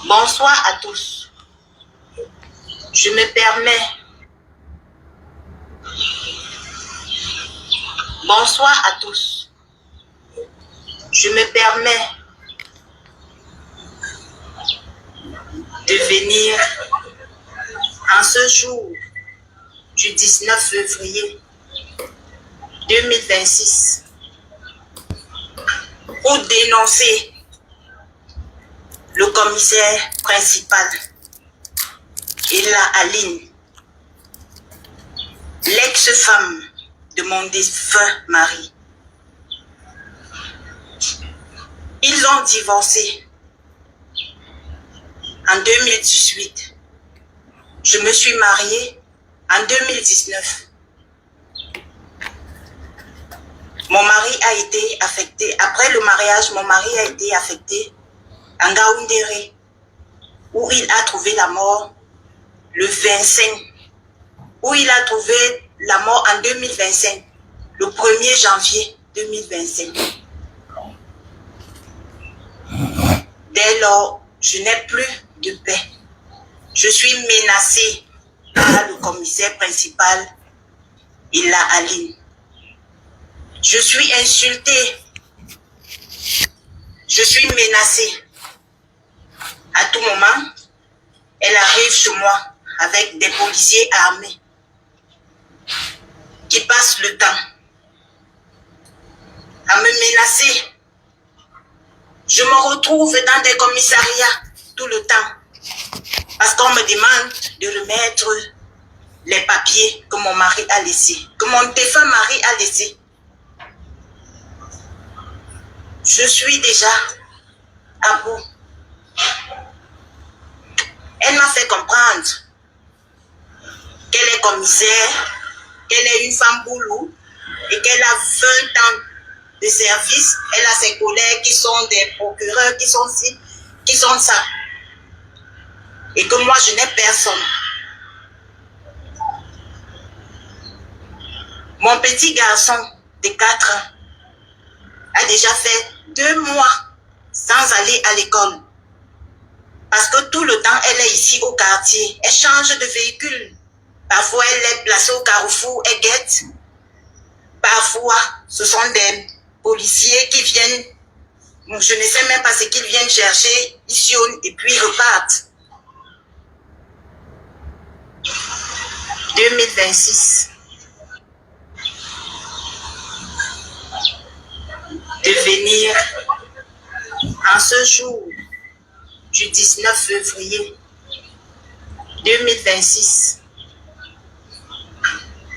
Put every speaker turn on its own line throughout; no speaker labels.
Bonsoir à tous. Je me permets. Bonsoir à tous. Je me permets de venir en ce jour du 19 février 2026 pour dénoncer le commissaire principal, Ella Aline, l'ex-femme de mon défunt mari. Ils ont divorcé en 2018. Je me suis mariée en 2019. Mon mari a été affecté. Après le mariage, mon mari a été affecté en Ngaoundéré, où il a trouvé la mort le 25, où il a trouvé la mort en 2025, le 1er janvier 2025. Dès lors, je n'ai plus de paix. Je suis menacée par le commissaire principal, Ella Aline. Je suis insultée. Je suis menacée. À tout moment, elle arrive chez moi avec des policiers armés qui passent le temps à me menacer. Je me retrouve dans des commissariats tout le temps parce qu'on me demande de remettre les papiers que mon mari a laissés, que mon défunt mari a laissés. Je suis déjà à bout. Elle m'a fait comprendre qu'elle est commissaire, qu'elle est une femme boulot et qu'elle a 20 ans de service. Elle a ses collègues qui sont des procureurs, qui sont ci, qui sont ça. Et que moi, je n'ai personne. Mon petit garçon de 4 ans a déjà fait 2 mois sans aller à l'école. Parce que tout le temps, elle est ici au quartier. Elle change de véhicule. Parfois, elle est placée au carrefour, elle guette. Parfois, ce sont des policiers qui viennent. Je ne sais même pas ce qu'ils viennent chercher. Ils sionnent et puis ils repartent. 2026. De venir en ce jour du 19 février 2026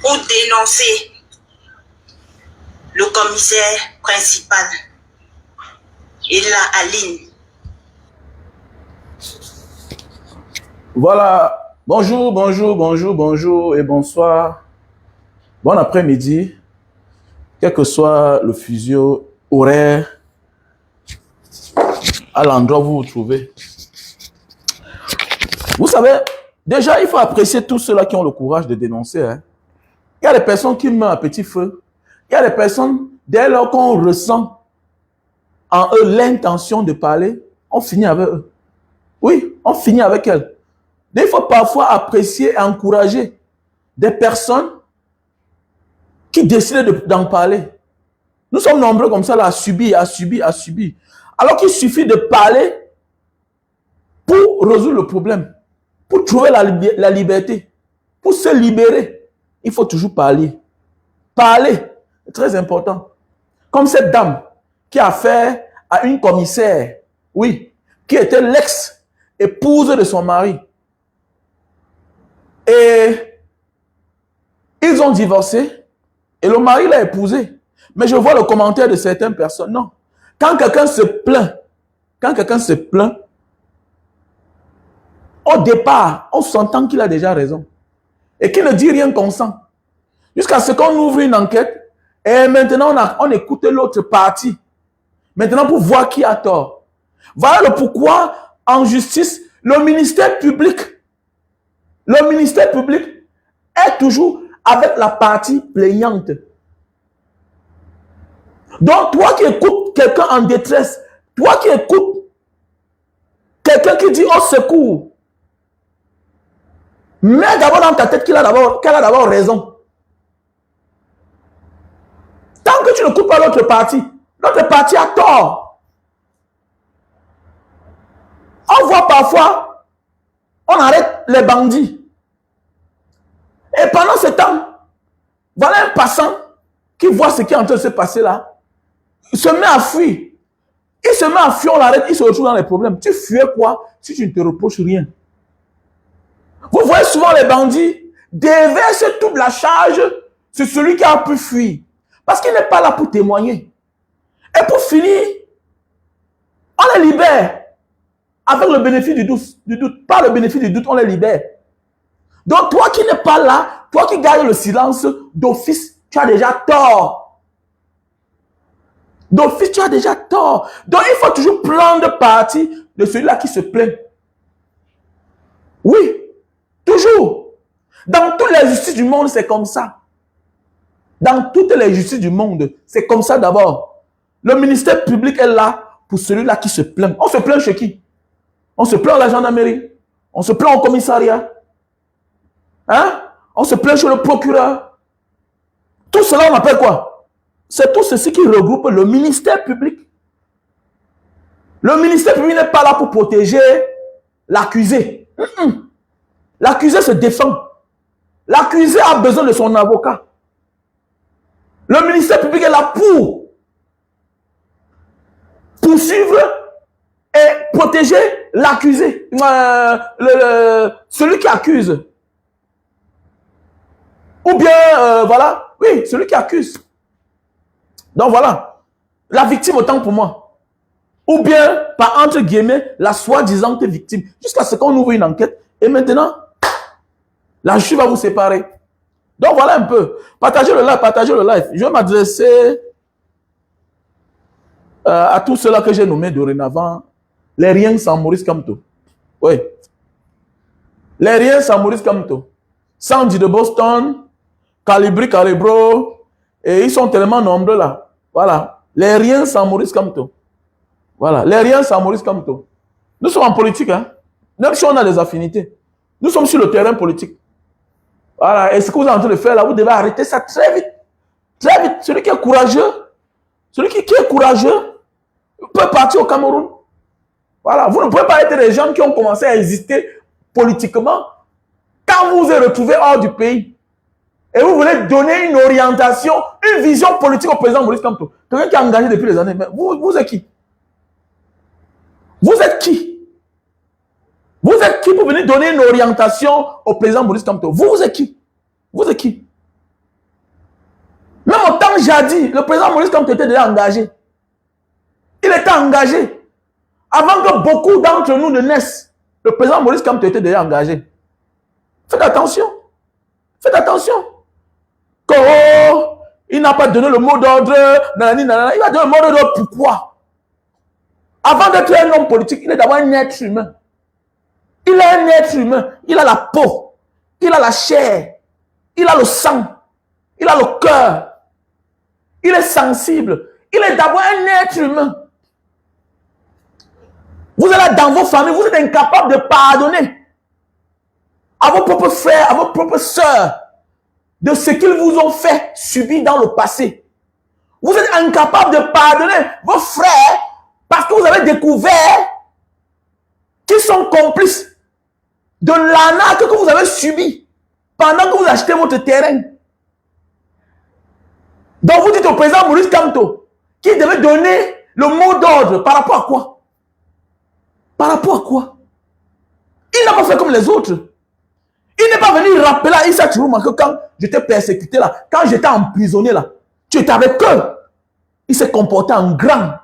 pour dénoncer le commissaire principal, Ella Aline.
Voilà, bonjour et bonsoir. Bon après-midi, quel que soit le fuseau horaire à l'endroit où vous vous trouvez. Vous savez, déjà, il faut apprécier tous ceux-là qui ont le courage de dénoncer. Hein. Il y a des personnes qui meurent à petit feu. Il y a des personnes, dès lors qu'on ressent en eux l'intention de parler, on finit avec eux. Oui, on finit avec elles. Il faut parfois apprécier et encourager des personnes qui décident d'en parler. Nous sommes nombreux comme ça là, à subir. Alors qu'il suffit de parler pour résoudre le problème, pour trouver la liberté, pour se libérer. Il faut toujours parler. Parler, c'est très important. Comme cette dame qui a affaire à une commissaire, oui, qui était l'ex-épouse de son mari. Et ils ont divorcé et le mari l'a épousée. Mais je vois le commentaire de certaines personnes. Non. Quand quelqu'un se plaint, au départ, on s'entend qu'il a déjà raison. Et qu'il ne dit rien qu'on sent. Jusqu'à ce qu'on ouvre une enquête et maintenant on écoute l'autre partie. Maintenant pour voir qui a tort. Voilà le pourquoi en justice, le ministère public est toujours avec la partie plaignante. Donc, toi qui écoutes quelqu'un en détresse, toi qui écoutes quelqu'un qui dit au secours, mets d'abord dans ta tête qu'elle a d'abord raison. Tant que tu ne coupes pas l'autre partie a tort. On voit parfois, on arrête les bandits. Et pendant ce temps, voilà un passant qui voit ce qui est en train de se passer là. Il se met à fuir. Il se met à fuir, on l'arrête, il se retrouve dans les problèmes. Tu fuyais quoi si tu ne te reproches rien? Vous voyez souvent les bandits déversent toute la charge sur celui qui a pu fuir. Parce qu'il n'est pas là pour témoigner. Et pour finir, on les libère. Avec le bénéfice du doute. Par le bénéfice du doute, on les libère. Donc toi qui n'es pas là, toi qui gardes le silence, d'office, tu as déjà tort. D'office, tu as déjà tort. Donc il faut toujours prendre parti de celui-là qui se plaint. Oui, toujours. Dans toutes les justices du monde, c'est comme ça. Dans toutes les justices du monde, c'est comme ça d'abord. Le ministère public est là pour celui-là qui se plaint. On se plaint chez qui? On se plaint à la gendarmerie. On se plaint au commissariat. Hein? On se plaint chez le procureur. Tout cela, on appelle quoi? C'est tout ceci qui regroupe le ministère public. Le ministère public n'est pas là pour protéger l'accusé. L'accusé se défend. L'accusé a besoin de son avocat. Le ministère public est là pour poursuivre et protéger l'accusé. Celui qui accuse. Ou bien, voilà, oui, celui qui accuse. Donc voilà, la victime autant pour moi. Ou bien, par entre guillemets, la soi-disant victime. Jusqu'à ce qu'on ouvre une enquête. Et maintenant, la justice va vous séparer. Donc voilà un peu. Partagez le live, partagez le live. Je vais m'adresser à tous ceux-là que j'ai nommés dorénavant. Les riens sans Maurice Kamto. Oui. Les riens sans Maurice Kamto. Sandy de Boston, Calibri, Calibro. Et ils sont tellement nombreux là. Voilà. Les riens sans Maurice Kamto. Voilà. Les riens sans Maurice Kamto. Nous sommes en politique, hein. Même si on a des affinités. Nous sommes sur le terrain politique. Voilà. Et ce que vous êtes en train de faire là, vous devez arrêter ça très vite. Très vite. Celui qui est courageux, celui qui est courageux, peut partir au Cameroun. Voilà. Vous ne pouvez pas être des gens qui ont commencé à exister politiquement quand vous vous êtes retrouvés hors du pays. Et vous voulez donner une orientation, une vision politique au président Maurice Kamto. Quelqu'un qui est engagé depuis des années. Mais vous êtes qui? Vous êtes qui? Vous êtes qui pour venir donner une orientation au président Maurice Kamto? Vous êtes qui? Vous êtes qui? Même au temps jadis, le président Maurice Kamto était déjà engagé. Il était engagé. Avant que beaucoup d'entre nous ne naissent, le président Maurice Kamto était déjà engagé. Faites attention. Faites attention. Oh, il n'a pas donné le mot d'ordre. Il va donner le mot d'ordre pourquoi? Avant d'être un homme politique, il est d'abord un être humain. Il est un être humain. Il a la peau. Il a la chair. Il a le sang. Il a le cœur. Il est sensible. Il est d'abord un être humain. Vous êtes là dans vos familles, vous êtes incapable de pardonner à vos propres frères, à vos propres sœurs, de ce qu'ils vous ont fait subir dans le passé. Vous êtes incapable de pardonner vos frères parce que vous avez découvert qu'ils sont complices de l'arnaque que vous avez subie pendant que vous achetez votre terrain. Donc vous dites au président Maurice Kamto qu'il devait donner le mot d'ordre par rapport à quoi? Par rapport à quoi? Il n'a pas fait comme les autres. Il n'est pas venu rappeler à Issa Chirouma que quand j'étais persécuté là, quand j'étais emprisonné là, tu étais avec eux. Il s'est comporté en grand.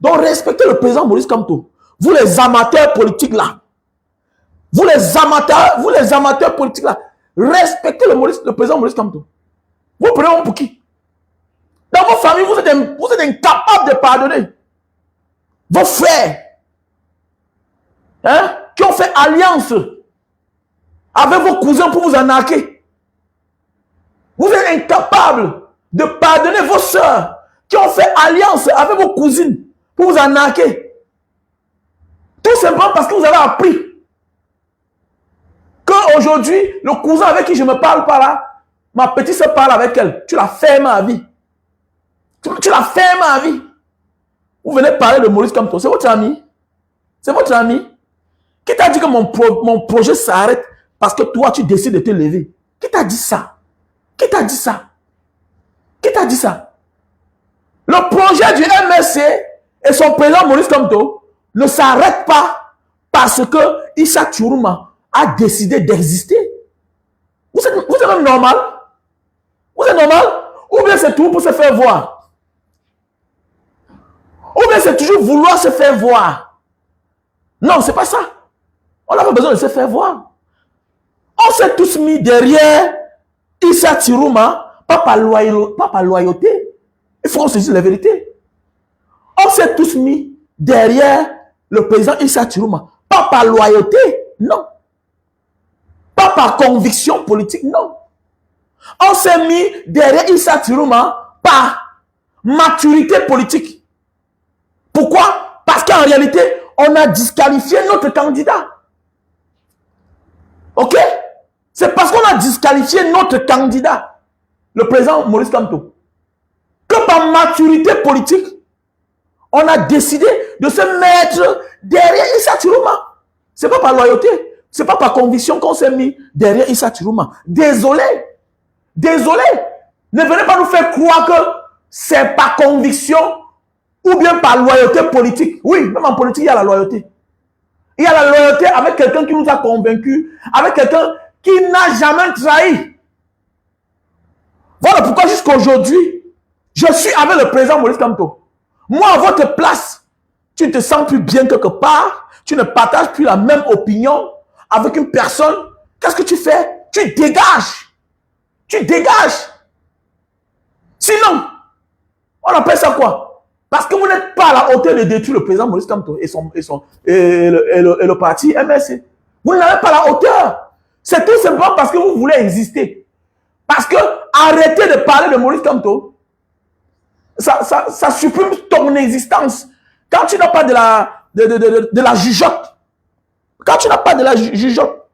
Donc respectez le président Maurice Kamto. Vous les amateurs politiques là, vous les amateurs politiques là, respectez le président Maurice Kamto. Vous prenez pour qui? Dans vos familles, vous êtes incapables de pardonner vos frères, hein, qui ont fait alliance avec vos cousins pour vous arnaquer. Vous êtes incapables de pardonner vos soeurs qui ont fait alliance avec vos cousines pour vous arnaquer. Tout simplement parce que vous avez appris qu'aujourd'hui, le cousin avec qui je me parle pas là, ma petite se parle avec elle. Tu l'as fermé à vie. Tu l'as fermé à vie. Vous venez parler de Maurice Kamto. C'est votre ami. C'est votre ami. Qui t'a dit que mon projet s'arrête parce que toi, tu décides de te lever? Qui t'a dit ça? Qui t'a dit ça? Qui t'a dit ça? Le projet du MSC et son président Maurice Kamto ne s'arrête pas parce que Issa Tchourouma a décidé d'exister. Vous êtes même normal? Vous êtes normal? Ou bien c'est tout pour se faire voir? Ou bien c'est toujours vouloir se faire voir? Non, c'est pas ça. On n'a pas besoin de se faire voir. On s'est tous mis derrière Issa Tchourouma, pas par loyauté. Il faut qu'on se dise la vérité. On s'est tous mis derrière le président Issa Tchourouma, pas par loyauté, non. Pas par conviction politique, non. On s'est mis derrière Issa Tchourouma par maturité politique. Pourquoi? Parce qu'en réalité, on a disqualifié notre candidat. Ok? C'est parce qu'on a disqualifié notre candidat, le président Maurice Kamto, que par maturité politique, on a décidé de se mettre derrière Issa Tchourouma. Ce n'est pas par loyauté, ce n'est pas par conviction qu'on s'est mis derrière Issa Tchourouma. Désolé. Désolé. Ne venez pas nous faire croire que c'est par conviction ou bien par loyauté politique. Oui, même en politique, il y a la loyauté. Il y a la loyauté avec quelqu'un qui nous a convaincus, avec quelqu'un qui n'a jamais trahi. Voilà pourquoi jusqu'à aujourd'hui, je suis avec le président Maurice Kamto. Moi, à votre place, tu ne te sens plus bien quelque part, tu ne partages plus la même opinion avec une personne. Qu'est-ce que tu fais? Tu dégages. Tu dégages. Sinon, on appelle ça quoi? Parce que vous n'êtes pas à la hauteur de détruire le président Maurice Kamto et le parti MSC. Vous n'avez pas la hauteur. C'est tout simplement parce que vous voulez exister. Parce que arrêtez de parler de Maurice Kamto. Ça supprime ton existence. Quand tu n'as pas de la jugeote, quand tu n'as pas de la jugeote,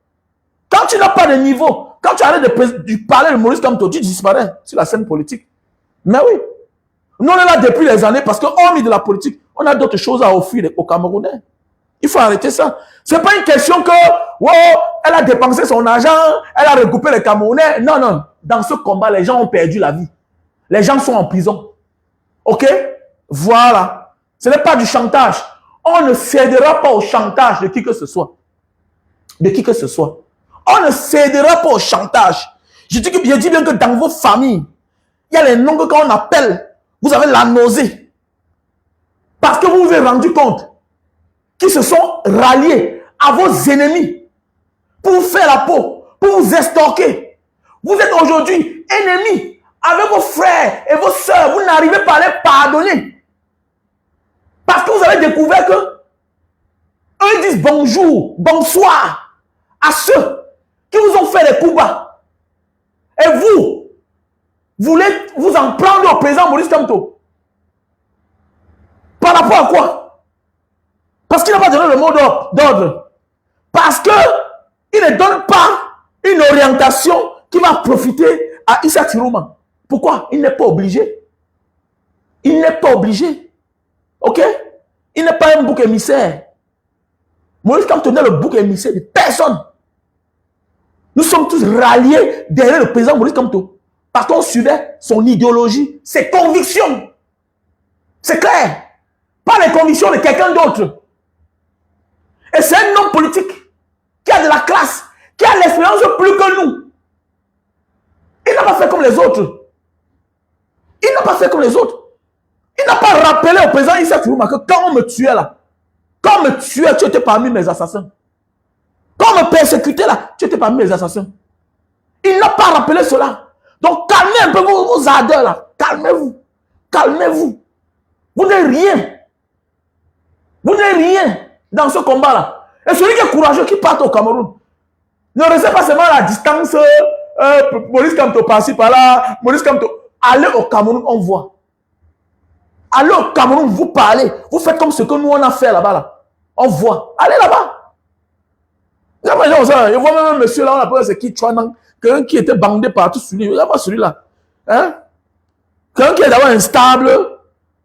quand tu n'as pas de niveau, quand tu arrêtes de parler de Maurice Kamto, tu disparais sur la scène politique. Mais oui, nous on est là depuis des années parce qu'on met de la politique, on a d'autres choses à offrir aux Camerounais. Il faut arrêter ça. Ce n'est pas une question que, wow, elle a dépensé son argent, elle a recoupé les Camerounais. Non, non. Dans ce combat, les gens ont perdu la vie. Les gens sont en prison. Ok? Voilà. Ce n'est pas du chantage. On ne cédera pas au chantage de qui que ce soit. De qui que ce soit. On ne cédera pas au chantage. Je dis bien que dans vos familles, il y a les noms que quand on appelle, vous avez la nausée. Parce que vous vous êtes rendu compte qu'ils se sont ralliés à vos ennemis pour vous faire la peau, pour vous estorquer. Vous êtes aujourd'hui ennemis avec vos frères et vos sœurs. Vous n'arrivez pas à les pardonner. Parce que vous avez découvert que eux disent bonjour, bonsoir à ceux qui vous ont fait les coups bas. Et vous voulez vous en prendre au président Maurice Kamto. Par rapport à quoi? Parce qu'il n'a pas donné le mot d'ordre. Parce qu'il ne donne pas une orientation qui va profiter à Issa Tchourouma. Pourquoi? Il n'est pas obligé. Il n'est pas obligé. Ok? Il n'est pas un bouc émissaire. Maurice Kamto n'est le bouc émissaire de personne. Nous sommes tous ralliés derrière le président Maurice Kamto. Parce qu'on suivait son idéologie, ses convictions. C'est clair. Pas les convictions de quelqu'un d'autre. Et c'est un homme politique qui a de la classe, qui a l'expérience plus que nous. Il n'a pas fait comme les autres. Il n'a pas fait comme les autres. Il n'a pas rappelé au président Issa Tchourouma que quand on me tuait là, quand on me tuait, tu étais parmi mes assassins. Quand on me persécutait là, tu étais parmi mes assassins. Il n'a pas rappelé cela. Donc calmez un peu vos ardeurs là. Calmez-vous. Calmez-vous. Vous n'êtes rien. Vous n'êtes rien dans ce combat-là. Et celui qui est courageux, qui part au Cameroun, ne restez pas seulement à la distance, Maurice Kamto par-ci, par-là, Maurice Kamto. Allez au Cameroun, on voit. Allez au Cameroun, vous parlez. Vous faites comme ce que nous, on a fait là-bas. Là. On voit. Allez là-bas. Je vois même un monsieur là, on appelle c'est qui Chouanang, quelqu'un qui était bandé partout sur lui. Regarde pas celui-là. Hein? Quelqu'un qui est d'abord instable,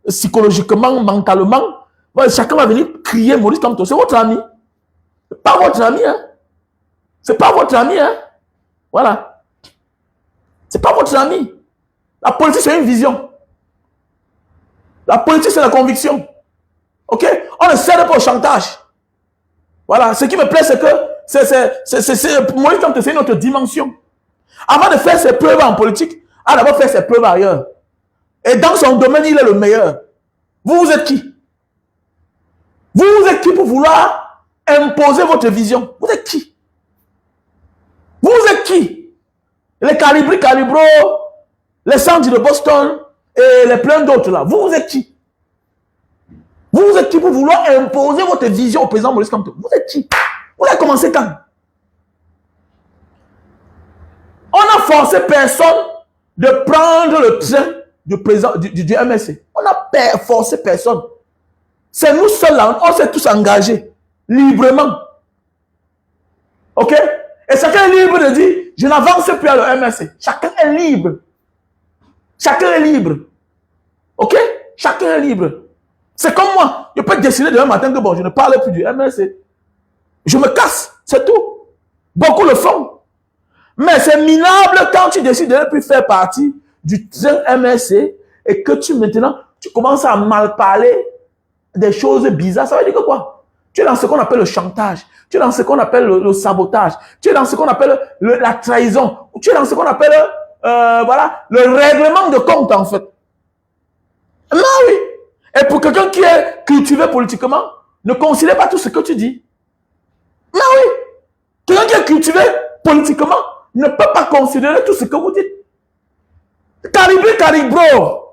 psychologiquement, mentalement. Chacun va venir crier Maurice Kamto. C'est votre ami. C'est pas votre ami, hein? C'est pas votre ami, hein? Voilà. C'est pas votre ami. La politique, c'est une vision. La politique, c'est la conviction. Ok? On ne cède pas au chantage. Voilà. Ce qui me plaît, c'est que Maurice Kamto, c'est une autre dimension. Avant de faire ses preuves en politique, il a d'abord fait ses preuves ailleurs. Et dans son domaine, il est le meilleur. Vous êtes qui? Vous êtes qui pour vouloir imposer votre vision? Vous êtes qui? Vous êtes qui? Les Calibro, les Sandy de Boston et les plein d'autres là. Vous êtes qui? Vous êtes qui pour vouloir imposer votre vision au président Maurice Kamto? Vous êtes qui? Vous avez commencé quand? On n'a forcé personne de prendre le train du président du MSC. On n'a forcé personne. C'est nous seuls là, on s'est tous engagés librement. Ok? Et chacun est libre de dire, je n'avance plus à le MSC. Chacun est libre. Chacun est libre. Ok? Chacun est libre. C'est comme moi. Je peux décider demain matin que bon, je ne parle plus du MSC. Je me casse. C'est tout. Beaucoup le font. Mais c'est minable quand tu décides de ne plus faire partie du train MSC et que maintenant, tu commences à mal parler des choses bizarres. Ça veut dire que quoi? Tu es dans ce qu'on appelle le chantage. Tu es dans ce qu'on appelle le sabotage. Tu es dans ce qu'on appelle la trahison. Tu es dans ce qu'on appelle voilà, le règlement de compte, en fait. Non, oui. Et pour quelqu'un qui est cultivé politiquement, ne considère pas tout ce que tu dis. Non, oui. Quelqu'un qui est cultivé politiquement ne peut pas considérer tout ce que vous dites. Calibro.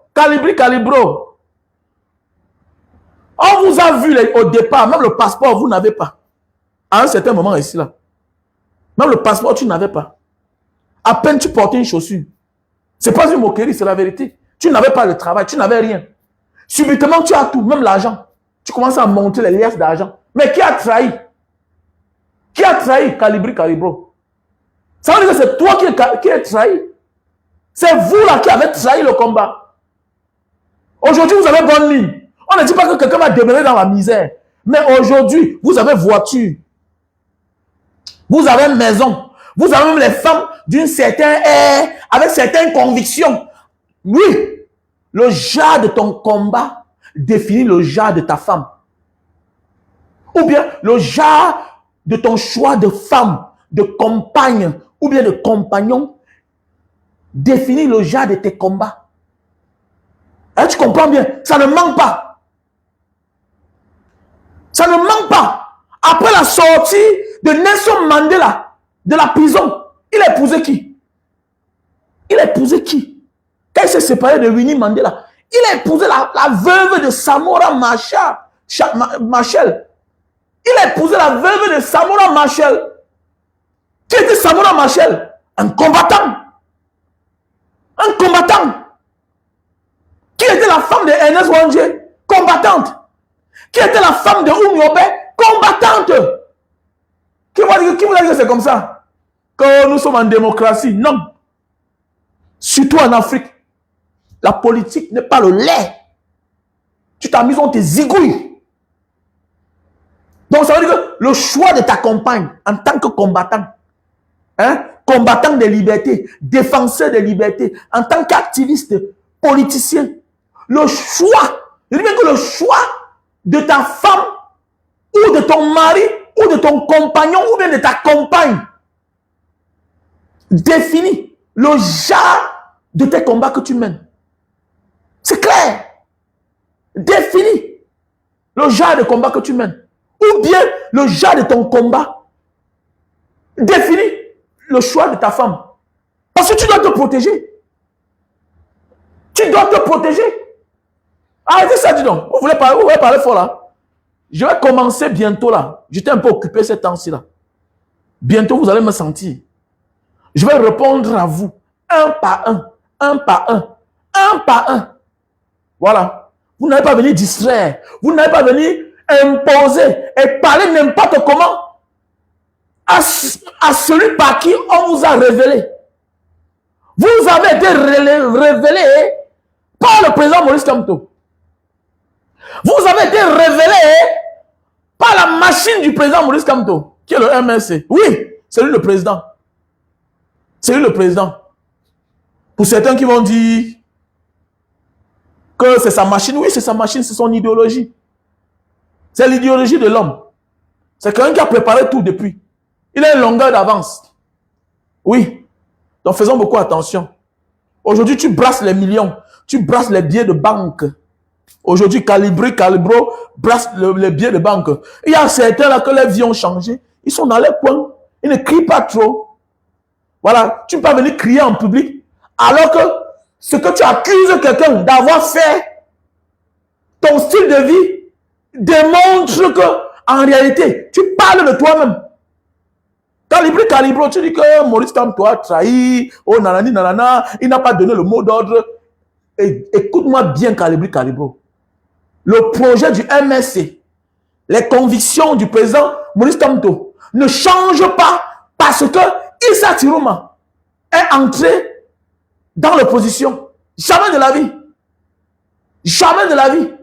On vous a vu au départ, même le passeport, vous n'avez pas. À un certain moment ici, là. Même le passeport, tu n'avais pas. À peine tu portais une chaussure. Ce n'est pas une moquerie, c'est la vérité. Tu n'avais pas le travail, tu n'avais rien. Subitement, tu as tout, même l'argent. Tu commences à monter les liasses d'argent. Mais qui a trahi? Qui a trahi Calibro? Ça veut dire que c'est toi qui as trahi. C'est vous là qui avez trahi le combat. Aujourd'hui, vous avez bonne ligne. On ne dit pas que quelqu'un va demeurer dans la misère. Mais aujourd'hui, vous avez voiture. Vous avez maison. Vous avez même les femmes d'une certaine ère, avec certaines convictions. Oui, le genre de ton combat définit le genre de ta femme. Ou bien le genre de ton choix de femme, de compagne, ou bien de compagnon, définit le genre de tes combats. Hein, tu comprends bien? Ça ne manque pas. Ça ne manque pas. Après la sortie de Nelson Mandela de la prison, il a épousé qui? Il a épousé qui? Quand il s'est séparé de Winnie Mandela, il a épousé la veuve de Samora Machel. Il a épousé la veuve de Samora Machel. Qui était Samora Machel? Un combattant. Un combattant. Qui était la femme de Ernest Wangé? Combattante. Qui était la femme de Oumiobe? Combattante. Qui vous a dit que c'est comme ça? Que nous sommes en démocratie? Non. Surtout en Afrique. La politique n'est pas le lait. Tu t'amuses, on te zigouille. Donc ça veut dire que le choix de ta compagne en tant que combattant, hein, combattant des libertés, défenseur des libertés, en tant qu'activiste, politicien, le choix, je dis bien que le choix de ta femme ou de ton mari ou de ton compagnon ou bien de ta compagne définit le genre de tes combats que tu mènes. C'est clair. Définis le genre de combat que tu mènes. Ou bien le genre de ton combat. Définis le choix de ta femme. Parce que tu dois te protéger. Tu dois te protéger. Arrêtez ça, dis donc. Vous voulez parler fort là? Je vais commencer bientôt là. J'étais un peu occupé ces temps-ci là. Bientôt, vous allez me sentir. Je vais répondre à vous. Un par un. Un par un. Un par un. Voilà. Vous n'allez pas venir distraire. Vous n'allez pas venir imposer et parler n'importe comment à celui par qui on vous a révélé. Vous avez été révélé par le président Maurice Kamto. Vous avez été révélé par la machine du président Maurice Kamto, qui est le MSC. Oui, c'est lui le président. C'est lui le président. Pour certains qui vont dire que c'est sa machine, oui, c'est sa machine, c'est son idéologie. C'est l'idéologie de l'homme. C'est quelqu'un qui a préparé tout depuis. Il a une longueur d'avance. Oui. Donc faisons beaucoup attention. Aujourd'hui, tu brasses les millions. Tu brasses les billets de banque. Aujourd'hui, Calibro brasse les billets de banque. Il y a certains là que les vies ont changé. Ils sont dans les coins. Ils ne crient pas trop. Voilà. Tu peux pas venir crier en public. Alors que ce que tu accuses quelqu'un d'avoir fait, ton style de vie démontre que en réalité, tu parles de toi-même. Calibro, tu dis que Maurice Kamto a trahi, oh nanani nanana, il n'a pas donné le mot d'ordre. Écoute-moi bien, Calibro. Le projet du MSC, les convictions du président Maurice Kamto ne changent pas parce que Issa Tirouma est entré dans l'opposition. Jamais de la vie. Jamais de la vie.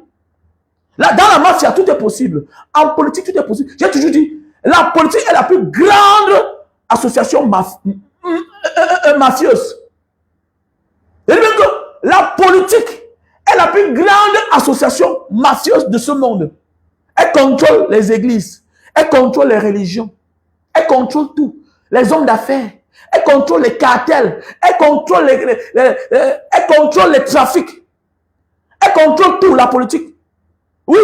Là, dans la mafia, tout est possible. En politique, tout est possible. J'ai toujours dit, la politique est la plus grande association mafieuse. C'est-à-dire que la politique est la plus grande association mafieuse de ce monde. Elle contrôle les églises, elle contrôle les religions, elle contrôle tout. Les hommes d'affaires, elle contrôle les cartels, elle contrôle elle contrôle les trafics, elle contrôle tout, la politique. Oui,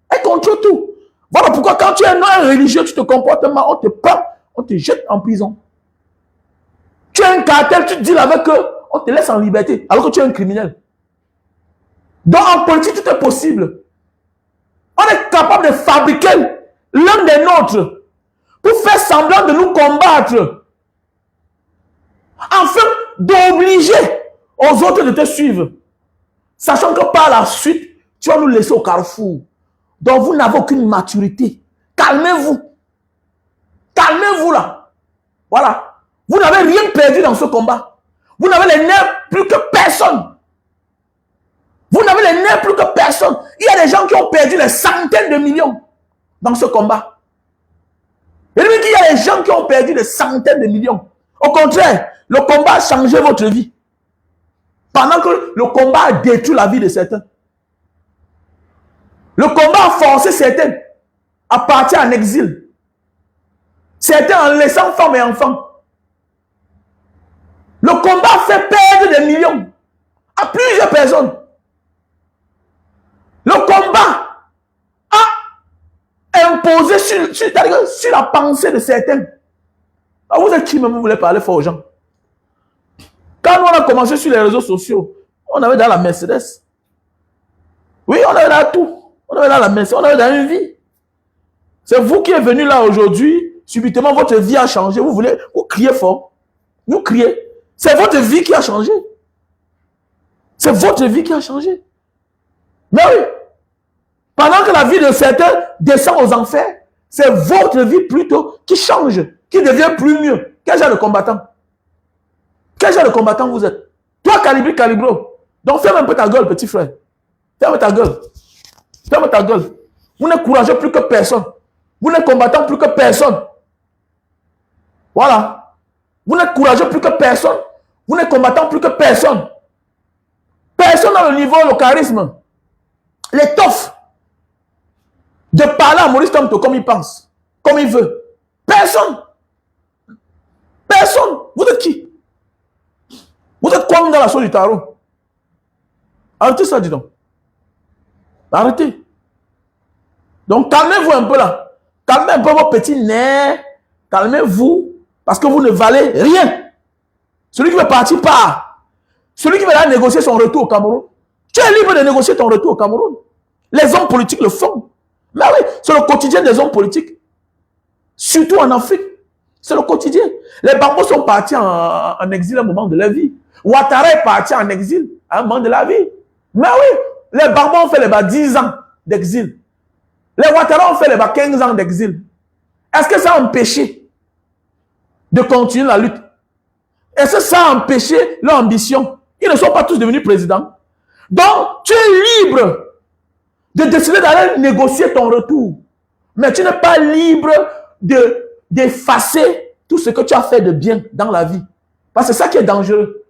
elle contrôle tout. Voilà pourquoi quand tu es un religieux, tu te comportes mal, on te prend, on te jette en prison. Tu es un cartel, tu deals avec eux, on te laisse en liberté, alors que tu es un criminel. Donc en politique, tout est possible. On est capable de fabriquer l'un des nôtres pour faire semblant de nous combattre. Afin d'obliger aux autres de te suivre. Sachant que par la suite, tu vas nous laisser au carrefour. Donc vous n'avez aucune maturité. Calmez-vous. Calmez-vous là. Voilà. Vous n'avez rien perdu dans ce combat. Vous n'avez les nerfs plus que personne. Vous n'avez les nerfs plus que personne. Il y a des gens qui ont perdu des centaines de millions dans ce combat. Et lui dit, il y a des gens qui ont perdu des centaines de millions. Au contraire, le combat a changé votre vie. Pendant que le combat a détruit la vie de certains. Le combat a forcé certains à partir en exil. Certains en laissant femmes et enfants. Le combat a fait perdre des millions à plusieurs personnes. Le combat a imposé sur la pensée de certains. Alors vous êtes qui même vous voulez parler fort aux gens? Quand nous on a commencé sur les réseaux sociaux, on avait dans la Mercedes. Oui, on avait dans tout. On avait dans la Mercedes, on avait dans une vie. C'est vous qui êtes venu là aujourd'hui, subitement votre vie a changé. Vous criez fort. Vous criez. C'est votre vie qui a changé. C'est votre vie qui a changé. Mais oui. Pendant que la vie de certains descend aux enfers, c'est votre vie plutôt qui change, qui devient plus mieux. Quel genre de combattant? Quel genre de combattant vous êtes? Toi, Calibro. Donc ferme un peu ta gueule, petit frère. Ferme ta gueule. Ferme ta gueule. Vous n'êtes courageux plus que personne. Vous n'êtes combattant plus que personne. Voilà. Vous n'êtes courageux plus que personne. Vous n'êtes combattant plus que personne. Personne n'a le niveau, le charisme, l'étoffe de parler à Maurice Kamto comme il pense, comme il veut. Personne. Personne. Vous êtes qui? Vous êtes quoi dans la sauce du tarot? Arrêtez ça, dis donc. Arrêtez. Donc calmez-vous un peu là. Calmez un peu vos petits nerfs. Calmez-vous. Parce que vous ne valez rien. Celui qui veut partir part. Celui qui veut aller négocier son retour au Cameroun. Tu es libre de négocier ton retour au Cameroun. Les hommes politiques le font. Mais oui, c'est le quotidien des hommes politiques. Surtout en Afrique. C'est le quotidien. Les Bambos sont partis en exil à un moment de leur vie. Ouattara est parti en exil à un moment de la vie. Mais oui, les Bambos ont fait 10 ans d'exil. Les Ouattara ont fait les 15 ans d'exil. Est-ce que ça a empêché de continuer la lutte? Est-ce que ça a empêché leur ambition? Ils ne sont pas tous devenus présidents. Donc, tu es libre de décider d'aller négocier ton retour. Mais tu n'es pas libre d'effacer tout ce que tu as fait de bien dans la vie. Parce que c'est ça qui est dangereux.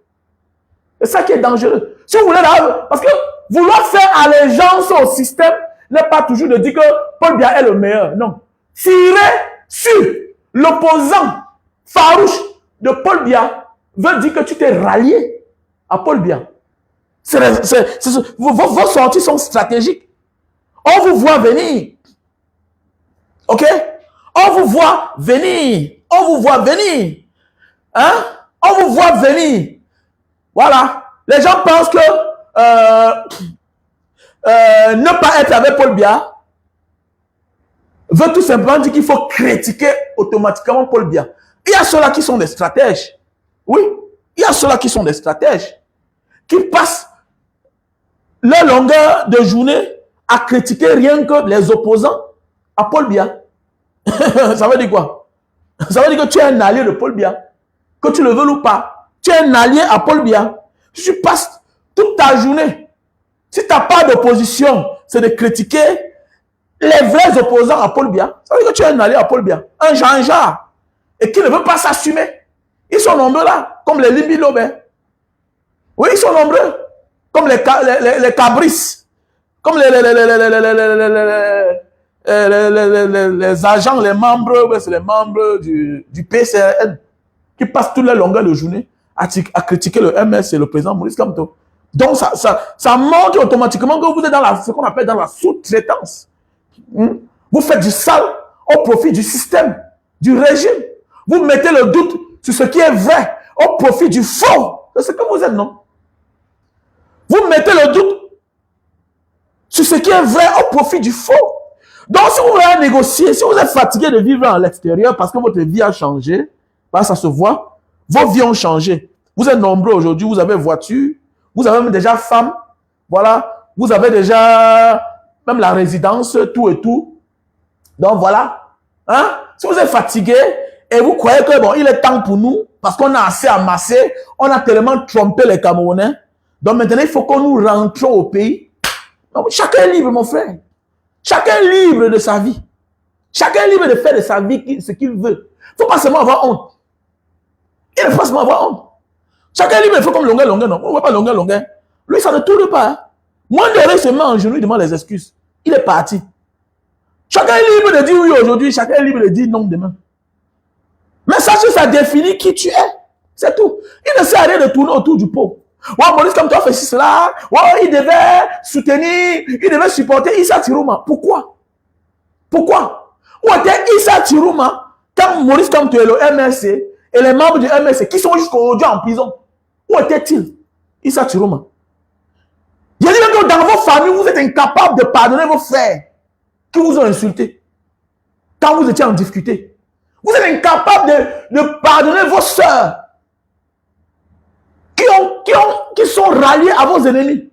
C'est ça qui est dangereux. Si vous voulez, parce que vouloir faire allégeance au système n'est pas toujours de dire que Paul Biya est le meilleur. Non. Tirer sur l'opposant farouche de Paul Biya veut dire que tu t'es rallié à Paul Biya. Vos sorties sont stratégiques. On vous voit venir. Ok? On vous voit venir. On vous voit venir. Hein? On vous voit venir. Voilà. Les gens pensent que ne pas être avec Paul Biya veut tout simplement dire qu'il faut critiquer automatiquement Paul Biya. Il y a ceux-là qui sont des stratèges. Oui. Il y a ceux-là qui sont des stratèges. Qui passent leur longueur de journée à critiquer rien que les opposants à Paul Biya. Ça veut dire quoi? Ça veut dire que tu es un allié de Paul Biya. Que tu le veux ou pas. Tu es un allié à Paul Biya. Si tu passes toute ta journée, si tu n'as pas d'opposition, c'est de critiquer les vrais opposants à Paul Biya. Ça veut dire que tu es un allié à Paul Biya. Un Jean-Jacques. Et qui ne veut pas s'assumer. Ils sont nombreux là, comme les Limbilobé. Oui, ils sont nombreux. Comme les Cabris. Comme les agents, les membres, c'est les membres du PCRN qui passent toute la longueur de journée à critiquer le MS et le président Maurice Kamto. Donc, ça montre automatiquement que vous êtes dans ce qu'on appelle dans la sous-traitance. Vous faites du sale au profit du système, du régime. Vous mettez le doute sur ce qui est vrai au profit du faux. C'est ce que vous êtes, non? Vous mettez le doute sur ce qui est vrai au profit du faux. Donc, si vous voulez négocier, si vous êtes fatigué de vivre à l'extérieur parce que votre vie a changé, parce que ça se voit, vos vies ont changé. Vous êtes nombreux aujourd'hui, vous avez voiture, vous avez même déjà femme, voilà, vous avez déjà même la résidence, tout et tout. Donc, voilà. Hein? Si vous êtes fatigué et vous croyez que, bon, il est temps pour nous, parce qu'on a assez amassé, on a tellement trompé les Camerounais, donc maintenant, il faut que nous rentrons au pays. Donc, chacun est libre, mon frère. Chacun est libre de sa vie. Chacun est libre de faire de sa vie ce qu'il veut. Il ne faut pas seulement avoir honte. Il ne faut pas seulement avoir honte. Chacun est libre, il faut comme longueur, non. On ne voit pas longueur. Lui, ça ne tourne pas. Moins de rien se met en genou, il demande les excuses. Il est parti. Chacun est libre de dire oui aujourd'hui, chacun est libre de dire non demain. Mais sache que ça définit qui tu es. C'est tout. Il ne sert à rien de tourner autour du pot. Ouais, Maurice, comme toi, fait cela. Ouais, il devait soutenir, il devait supporter Issa Tirouma. Pourquoi? Où était Issa Tirouma quand Maurice, comme tu es le MRC et les membres du MRC qui sont jusqu'aujourd'hui en prison? Où était-il? Issa Tirouma. Je dis que dans vos familles, vous êtes incapables de pardonner vos frères qui vous ont insulté quand vous étiez en difficulté. Vous êtes incapables de pardonner vos soeurs qui sont ralliés à vos ennemis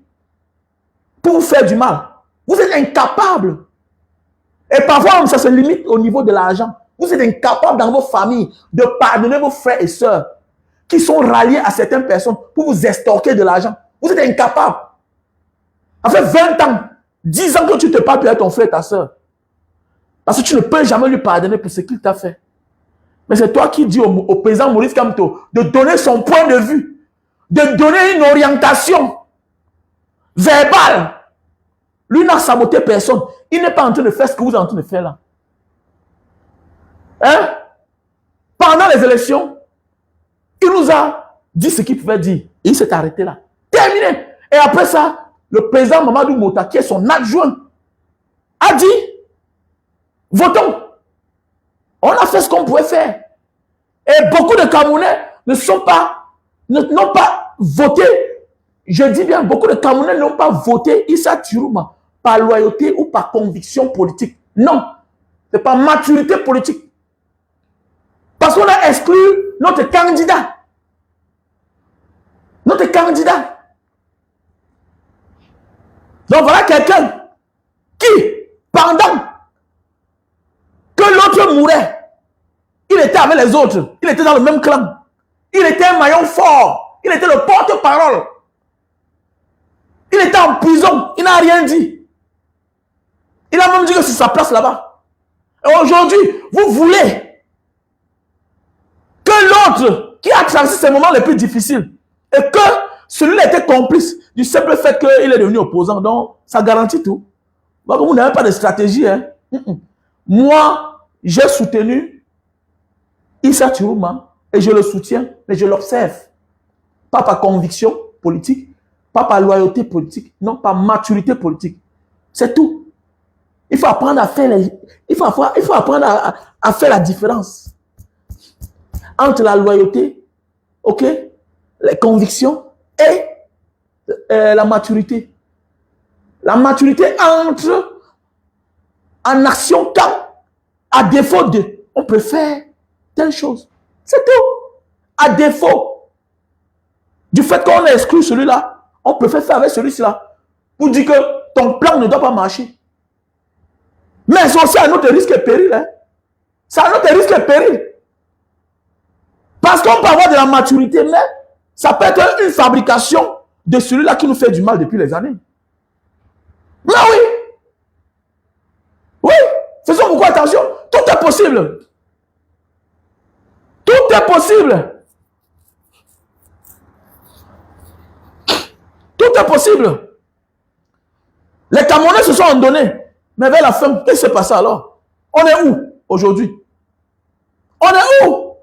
pour vous faire du mal. Vous êtes incapables. Et parfois, ça se limite au niveau de l'argent. Vous êtes incapables dans vos familles de pardonner vos frères et sœurs qui sont ralliés à certaines personnes pour vous extorquer de l'argent. Vous êtes incapables. Ça fait 20 ans, 10 ans que tu te parles avec ton frère et ta sœur. Parce que tu ne peux jamais lui pardonner pour ce qu'il t'a fait. Mais c'est toi qui dis au président Maurice Kamto de donner son point de vue, de donner une orientation verbale. Lui n'a saboté personne. Il n'est pas en train de faire ce que vous êtes en train de faire là. Hein? Pendant les élections, il nous a dit ce qu'il pouvait dire. Et il s'est arrêté là. Terminé. Et après ça, le président Mamadou Mota, qui est son adjoint, a dit, votons. On a fait ce qu'on pouvait faire. Et beaucoup de Camerounais n'ont pas voté. Je dis bien, beaucoup de Camerounais n'ont pas voté Issa Tirouma par loyauté ou par conviction politique. Non. C'est par maturité politique. Parce qu'on a exclu notre candidat. Notre candidat. Donc voilà quelqu'un qui, pendant était avec les autres. Il était dans le même clan. Il était un maillon fort. Il était le porte-parole. Il était en prison. Il n'a rien dit. Il a même dit que c'est sa place là-bas. Et aujourd'hui, vous voulez que l'autre qui a traversé ces moments les plus difficiles et que celui-là était complice du simple fait qu'il est devenu opposant. Donc, ça garantit tout. Donc, vous n'avez pas de stratégie. Hein? Moi, j'ai soutenu Issa Chiruma et je le soutiens, mais je l'observe. Pas par conviction politique, pas par loyauté politique, non, par maturité politique. C'est tout. Il faut apprendre à faire à faire la différence entre la loyauté, ok, les convictions et la maturité. La maturité entre en action quand, à défaut de, on peut faire telle chose. C'est tout. À défaut du fait qu'on a exclu celui-là, on peut faire avec celui-là pour dire que ton plan ne doit pas marcher. Mais c'est aussi à notre risque et péril. Hein? C'est à notre risque et péril. Parce qu'on peut avoir de la maturité, mais ça peut être une fabrication de celui-là qui nous fait du mal depuis les années. Mais oui. Oui. Faisons beaucoup attention. Tout est possible. Tout est possible. Tout est possible. Les Camerounais se sont donnés. Mais vers la fin, qu'est-ce qui s'est passé alors? On est où aujourd'hui? On est où?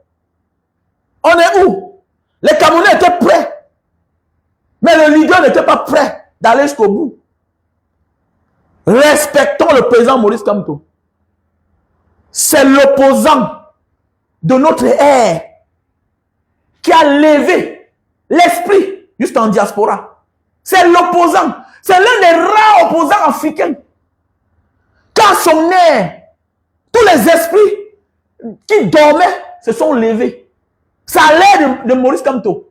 On est où? Les Camerounais étaient prêts. Mais le leader n'était pas prêt d'aller jusqu'au bout. Respectons le président Maurice Kamto. C'est l'opposant de notre ère qui a levé l'esprit juste en diaspora. C'est l'opposant. C'est l'un des rares opposants africains. Quand son ère, tous les esprits qui dormaient se sont levés. Ça a l'air de Maurice Kamto.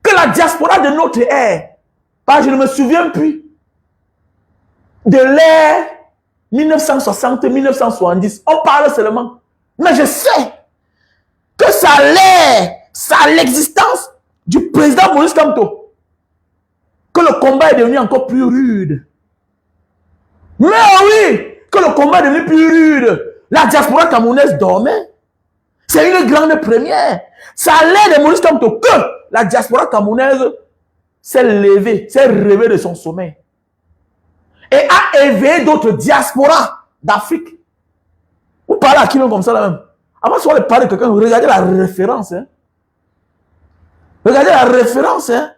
Que la diaspora de notre ère, je ne me souviens plus, de l'ère 1960-1970, on parle seulement. Mais je sais que ça a l'existence du président Maurice Kamto. Que le combat est devenu encore plus rude. Mais oui, que le combat est devenu plus rude. La diaspora camerounaise dormait. C'est une grande première. Ça a l'air de Maurice Kamto que la diaspora camerounaise s'est levée, s'est réveillée de son sommeil. Et a éveillé d'autres diasporas d'Afrique. Vous parlez à qui même comme ça là même. Avant de parler de quelqu'un, regardez la référence. Hein. Regardez la référence. Hein.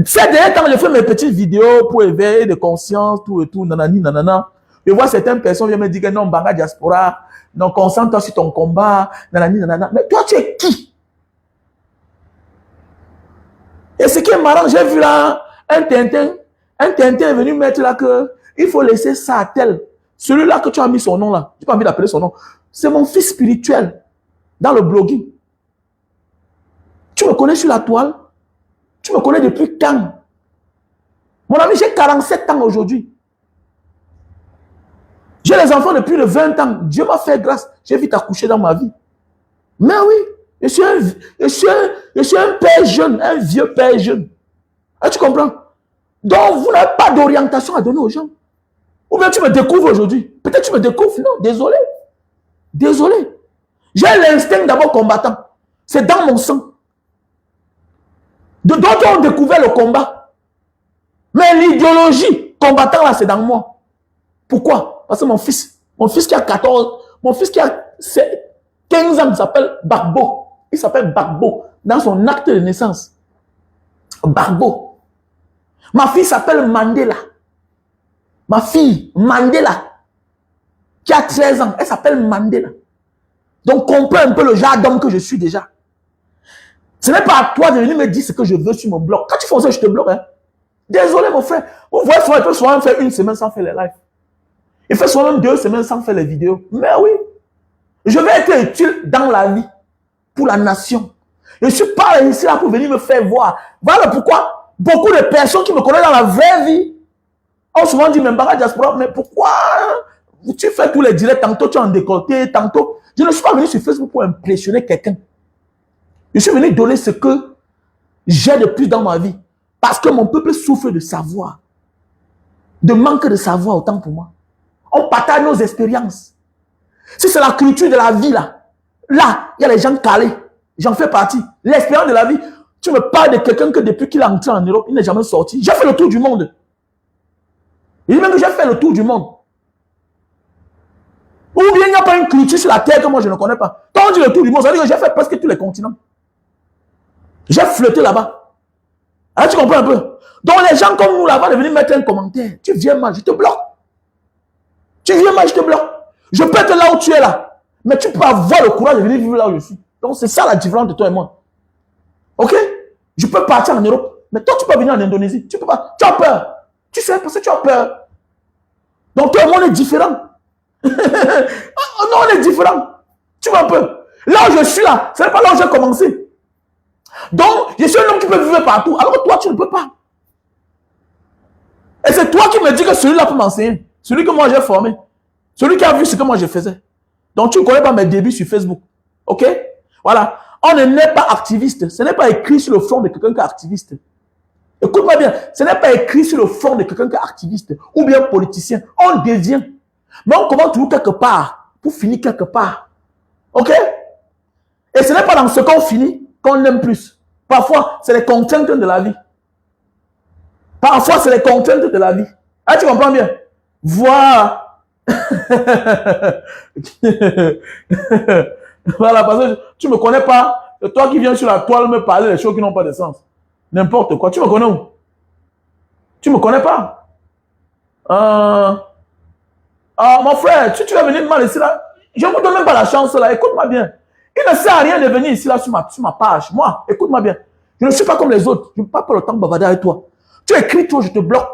Ces derniers temps, j'ai fait mes petites vidéos pour éveiller de conscience, tout et tout, nanani, nanana. Je vois certaines personnes viennent me dire que non, Banga Diaspora, non, concentre-toi sur ton combat, nanani, nanana. Mais toi, tu es qui? Et ce qui est marrant, j'ai vu là un Tintin est venu mettre là que il faut laisser ça à tel. Celui-là que tu as mis son nom là, tu n'as pas envie d'appeler son nom. C'est mon fils spirituel dans le blogging. Tu me connais sur la toile? Tu me connais depuis quand? Mon ami, j'ai 47 ans aujourd'hui. J'ai les enfants depuis le 20 ans. Dieu m'a fait grâce. J'ai vite accouché dans ma vie. Mais oui, je suis un père jeune, un vieux père jeune. Ah, tu comprends? Donc, vous n'avez pas d'orientation à donner aux gens. Ou bien tu me découvres aujourd'hui. Peut-être tu me découvres. Non, désolé. Désolé. J'ai l'instinct d'abord combattant. C'est dans mon sang. D'autres ont découvert le combat. Mais l'idéologie combattant là, c'est dans moi. Pourquoi? Parce que mon fils qui a 15 ans, il s'appelle Bagbo. Il s'appelle Bagbo dans son acte de naissance. Bagbo. Ma fille s'appelle Mandela. Ma fille, Mandela, qui a 13 ans, elle s'appelle Mandela. Donc, comprends un peu le genre d'homme que je suis déjà. Ce n'est pas à toi de venir me dire ce que je veux sur mon blog. Quand tu fais ça, je te bloque. Hein? Désolé, mon frère. Vous voyez, il peut souvent faire une semaine sans faire les lives. Il fait souvent même 2 semaines sans faire les vidéos. Mais oui, je vais être utile dans la vie, pour la nation. Je ne suis pas ici là pour venir me faire voir. Voilà pourquoi beaucoup de personnes qui me connaissent dans la vraie vie ont souvent dit, mais Banga Diaspora, mais pourquoi tu fais tous les directs, tantôt tu es en décolleté, tantôt... Je ne suis pas venu sur Facebook pour impressionner quelqu'un. Je suis venu donner ce que j'ai de plus dans ma vie. Parce que mon peuple souffre de savoir. De manque de savoir autant pour moi. On partage nos expériences. Si c'est la culture de la vie là, là, il y a les gens calés. J'en fais partie. L'expérience de la vie. Tu me parles de quelqu'un que depuis qu'il est entré en Europe, il n'est jamais sorti. J'ai fait le tour du monde. Il dit même que j'ai fait le tour du monde. Ou bien il n'y a pas une culture sur la terre que moi je ne connais pas. Quand on dit le tour du monde, ça veut dire que j'ai fait presque tous les continents. J'ai flotté là-bas. Alors tu comprends un peu? Donc les gens comme nous là-bas de venir mettre un commentaire. Tu viens mal, je te bloque. Tu viens mal, je te bloque. Je peux être là où tu es là. Mais tu peux avoir le courage de venir vivre là où je suis. Donc c'est ça la différence de toi et moi. Ok? Je peux partir en Europe. Mais toi tu peux venir en Indonésie. Tu peux pas. Tu as peur. Tu sais parce que tu as peur. Donc toi et moi on est différents. Non, on est différents. Tu vois un peu. Là où je suis là, ce n'est pas là où j'ai commencé. Donc, je suis un homme qui peut vivre partout. Alors que toi, tu ne peux pas. Et c'est toi qui me dis que celui-là peut m'enseigner. Celui que moi j'ai formé. Celui qui a vu ce que moi je faisais. Donc, tu ne connais pas mes débuts sur Facebook. Ok? Voilà. On n'est pas activiste. Ce n'est pas écrit sur le front de quelqu'un qui est activiste. Écoute-moi bien. Ce n'est pas écrit sur le front de quelqu'un qui est activiste ou bien politicien. On devient. Mais on commence toujours quelque part pour finir quelque part. Ok? Et ce n'est pas dans ce qu'on finit qu'on aime plus. Parfois, c'est les contraintes de la vie. Parfois, c'est les contraintes de la vie. Ah, tu comprends bien? Voilà. Voilà, parce que tu ne me connais pas. Et toi qui viens sur la toile me parler des choses qui n'ont pas de sens. N'importe quoi. Tu me connais où? Tu ne me connais pas. Mon frère, tu vas venir mal ici là. Je ne vous donne même pas la chance là. Écoute-moi bien. Il ne sert à rien de venir ici là sur ma page. Moi, écoute-moi bien. Je ne suis pas comme les autres. Je n'ai pas le temps de bavarder avec toi. Tu écris toi, je te bloque.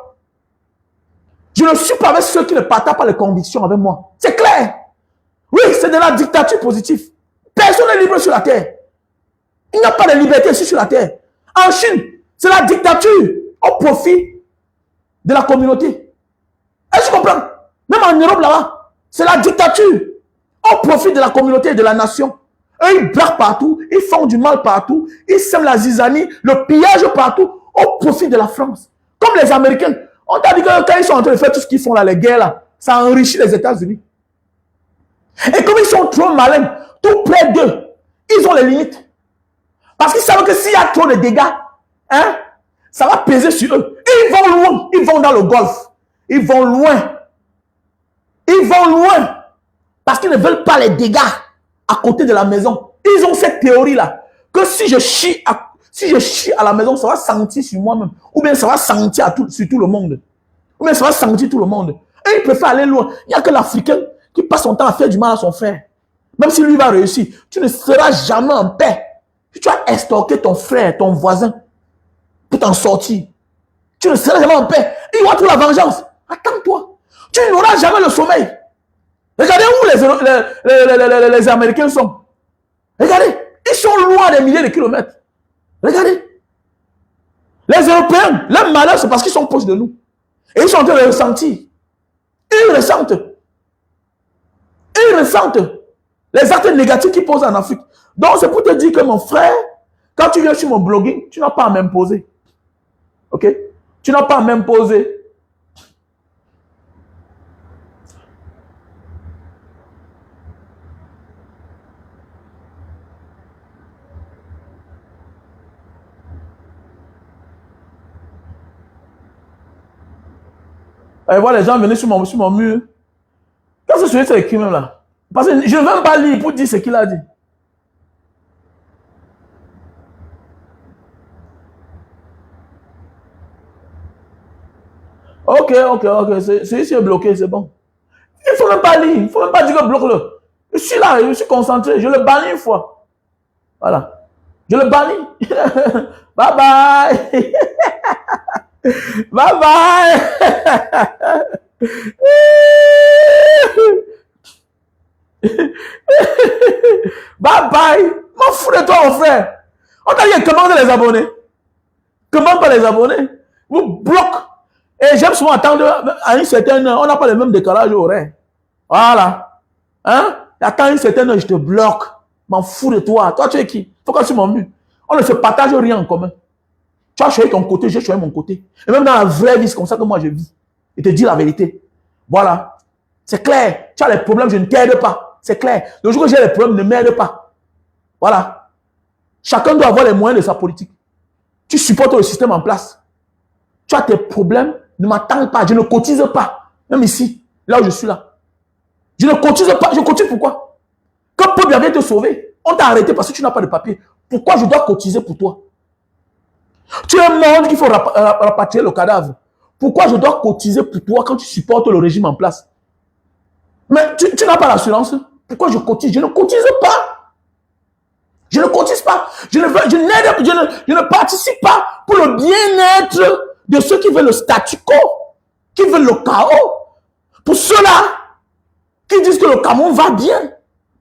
Je ne suis pas avec ceux qui ne partagent pas les convictions avec moi. C'est clair. Oui, c'est de la dictature positive. Personne n'est libre sur la terre. Il n'y a pas de liberté ici sur la terre. En Chine, c'est la dictature au profit de la communauté. Est-ce que tu comprends? Même en Europe là-bas, c'est la dictature au profit de la communauté et de la nation. Eux, ils braquent partout, ils font du mal partout, ils sèment la zizanie, le pillage partout au profit de la France. Comme les Américains. On t'a dit que quand ils sont en train de faire tout ce qu'ils font là, les guerres là, ça enrichit les États-Unis. Et comme ils sont trop malins, tout près d'eux, ils ont les limites. Parce qu'ils savent que s'il y a trop de dégâts, hein, ça va peser sur eux. Et ils vont loin, ils vont dans le golfe. Ils vont loin. Ils vont loin. Parce qu'ils ne veulent pas les dégâts à côté de la maison. Ils ont cette théorie-là. Que si je chie à la maison, ça va sentir sur moi-même. Ou bien ça va sentir sur tout le monde. Ou bien ça va sentir tout le monde. Et ils préfèrent aller loin. Il n'y a que l'Africain qui passe son temps à faire du mal à son frère. Même si lui va réussir, tu ne seras jamais en paix. Si tu as estorqué ton frère, ton voisin, pour t'en sortir, tu ne seras jamais en paix. Il va trouver la vengeance. Attends-toi. Tu n'auras jamais le sommeil. Regardez où les Américains sont. Regardez. Ils sont loin des milliers de kilomètres. Regardez. Les Européens, leur malheur, c'est parce qu'ils sont proches de nous. Et ils sont en train de le ressentir. Ils ressentent. Ils ressentent les actes négatifs qu'ils posent en Afrique. Donc, c'est pour te dire que mon frère, quand tu viens sur mon blogging, tu n'as pas à m'imposer. Ok? Tu n'as pas à m'imposer. Et voilà les gens venaient sur mon mur. Qu'est-ce que c'est écrit même là? Parce que je ne veux même pas lire pour dire ce qu'il a dit. Ok. Celui-ci est bloqué, c'est bon. Il ne faut même pas lire. Il ne faut même pas dire que bloque-le. Je suis là, je suis concentré. Je le bannis une fois. Voilà. Je le bannis. Bye bye. Bye bye. Bye bye. M'en fous de toi, mon frère. On t'a dit comment les abonnés. Comment pas les abonnés? Vous bloquez. Et j'aime souvent attendre à une certaine heure. On n'a pas le même décalage horaire. Voilà. Hein? Et attends une certaine heure, je te bloque. M'en fous de toi. Toi, tu es qui? Pourquoi tu m'en murs? On ne se partage rien en commun. Tu as choisi ton côté, j'ai choisi mon côté. Et même dans la vraie vie, c'est comme ça que moi je vis. Et te dis la vérité. Voilà. C'est clair. Tu as les problèmes, je ne t'aide pas. C'est clair. Le jour que j'ai les problèmes, ne m'aide pas. Voilà. Chacun doit avoir les moyens de sa politique. Tu supportes le système en place. Tu as tes problèmes, ne m'attends pas. Je ne cotise pas. Même ici, là où je suis là. Je ne cotise pas. Je cotise pourquoi? Quand le peuple vient te sauver, on t'a arrêté parce que tu n'as pas de papier. Pourquoi je dois cotiser pour toi? Tu es mort qu'il faut rapatrier le cadavre. Pourquoi je dois cotiser pour toi quand tu supportes le régime en place? Mais tu n'as pas l'assurance. Pourquoi je cotise? Je ne cotise pas. Je ne cotise pas. Je ne participe pas pour le bien-être de ceux qui veulent le statu quo, qui veulent le chaos. Pour ceux-là qui disent que le Cameroun va bien.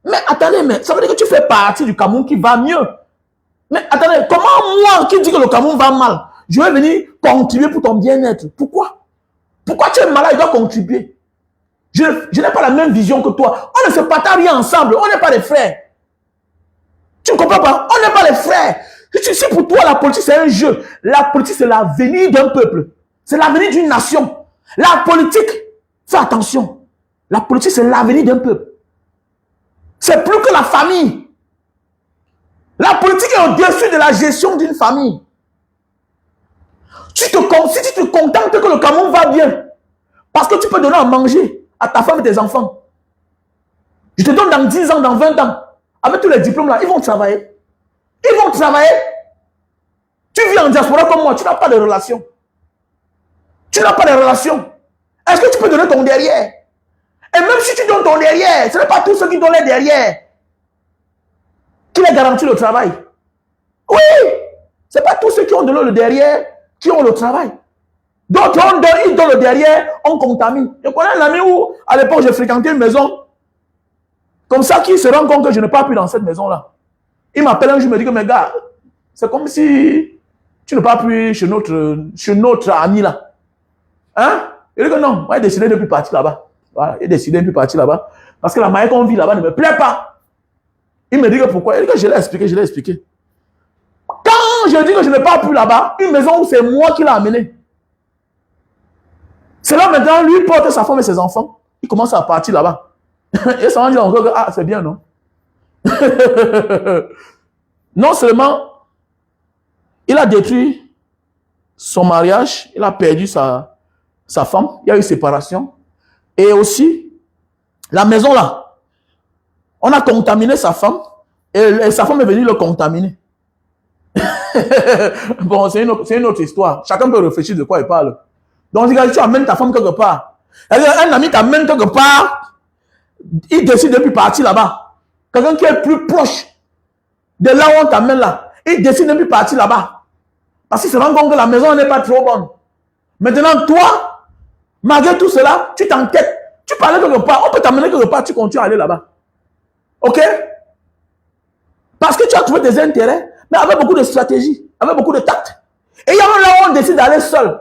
Mais attendez, mais ça veut dire que tu fais partie du Cameroun qui va mieux. Mais attendez, comment moi qui dis que le Cameroun va mal, je vais venir contribuer pour ton bien-être? Pourquoi? Pourquoi tu es malade, je dois contribuer? Je n'ai pas la même vision que toi. On ne se partage rien ensemble. On n'est pas des frères. Tu ne comprends pas? On n'est pas les frères. Si pour toi, la politique, c'est un jeu. La politique, c'est l'avenir d'un peuple. C'est l'avenir d'une nation. La politique, fais attention. La politique, c'est l'avenir d'un peuple. C'est plus que la famille. La politique est au-dessus de la gestion d'une famille. Si tu te contentes que le Cameroun va bien, parce que tu peux donner à manger à ta femme et tes enfants. Je te donne dans 10 ans, dans 20 ans, avec tous les diplômes là, ils vont travailler. Ils vont travailler. Tu vis en diaspora comme moi, tu n'as pas de relation. Tu n'as pas de relation. Est-ce que tu peux donner ton derrière? Et même si tu donnes ton derrière, ce n'est pas tous ceux qui donnent les derrière qui les garantissent le travail. Oui, ce n'est pas tous ceux qui ont donné le derrière qui ont le travail. D'autres, ils donnent le derrière, on contamine. Je connais un ami où, à l'époque, j'ai fréquenté une maison, comme ça, qui se rend compte que je ne pars plus dans cette maison-là. Il m'appelle un jour, il me dit que, mes gars, c'est comme si tu ne pars plus chez notre ami là. Hein? Il dit que non, moi, j'ai décidé de ne plus partir là-bas. Voilà, j'ai décidé de ne plus partir là-bas. Parce que la manière qu'on vit là-bas ne me plaît pas. Il me dit que pourquoi? Il dit que je l'ai expliqué. Quand je dis que je ne pars plus là-bas, une maison où c'est moi qui l'ai amené. C'est là maintenant, lui porte sa femme et ses enfants. Il commence à partir là-bas. Et ça va dire encore que, ah, c'est bien, non? Non seulement, il a détruit son mariage, il a perdu sa femme, il y a eu séparation. Et aussi, la maison là, on a contaminé sa femme, et sa femme est venue le contaminer. Bon, c'est une autre histoire. Chacun peut réfléchir de quoi il parle. Donc, tu amènes ta femme quelque part. Un ami t'amène quelque part, il décide de ne plus partir là-bas. Quelqu'un qui est plus proche de là où on t'amène là, il décide de ne plus partir là-bas. Parce qu'il se rend compte que la maison n'est pas trop bonne. Maintenant, toi, malgré tout cela, tu t'enquêtes. Tu parlais quelque part, on peut t'amener quelque part, tu continues à aller là-bas. Ok? Parce que tu as trouvé des intérêts, mais avec beaucoup de stratégie, avec beaucoup de tact. Et il y a un là où on décide d'aller seul.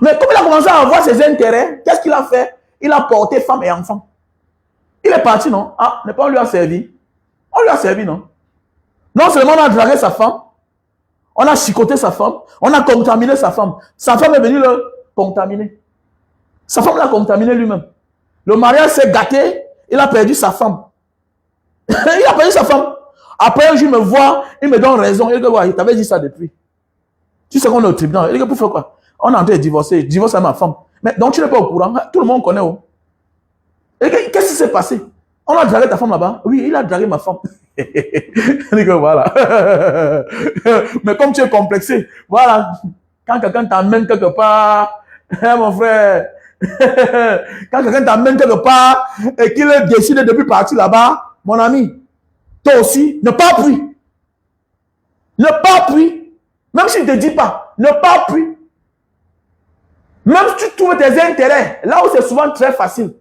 Mais comme il a commencé à avoir ses intérêts, qu'est-ce qu'il a fait? Il a porté femme et enfant. Il est parti, non? Ah, mais pas on lui a servi. On lui a servi, non? Non seulement on a dragué sa femme, on a chicoté sa femme, on a contaminé sa femme. Sa femme est venue le contaminer. Sa femme l'a contaminé lui-même. Le mariage s'est gâté, il a perdu sa femme. Il a perdu sa femme. Après, un jour, il me voit, il me donne raison. Il dit, ouais, il t'avait dit ça depuis. Tu sais qu'on est au tribunal. Il dit, pour faire quoi? On est en train de divorcer. Je divorce à ma femme. Mais donc, tu n'es pas au courant. Tout le monde connaît. Oh. Qu'est-ce qui s'est passé? On a dragué ta femme là-bas? Oui, il a dragué ma femme. Il dit que voilà. Mais comme tu es complexé, voilà. Quand quelqu'un t'amène quelque part, hein, mon frère, quand quelqu'un t'amène quelque part et qu'il décide de ne plus partir là-bas, mon ami, toi aussi, ne pas appuyer. Ne pas appuyer. Même s'il ne te dit pas, ne pas appuyer. Même si tu trouves tes intérêts, là où c'est souvent très facile,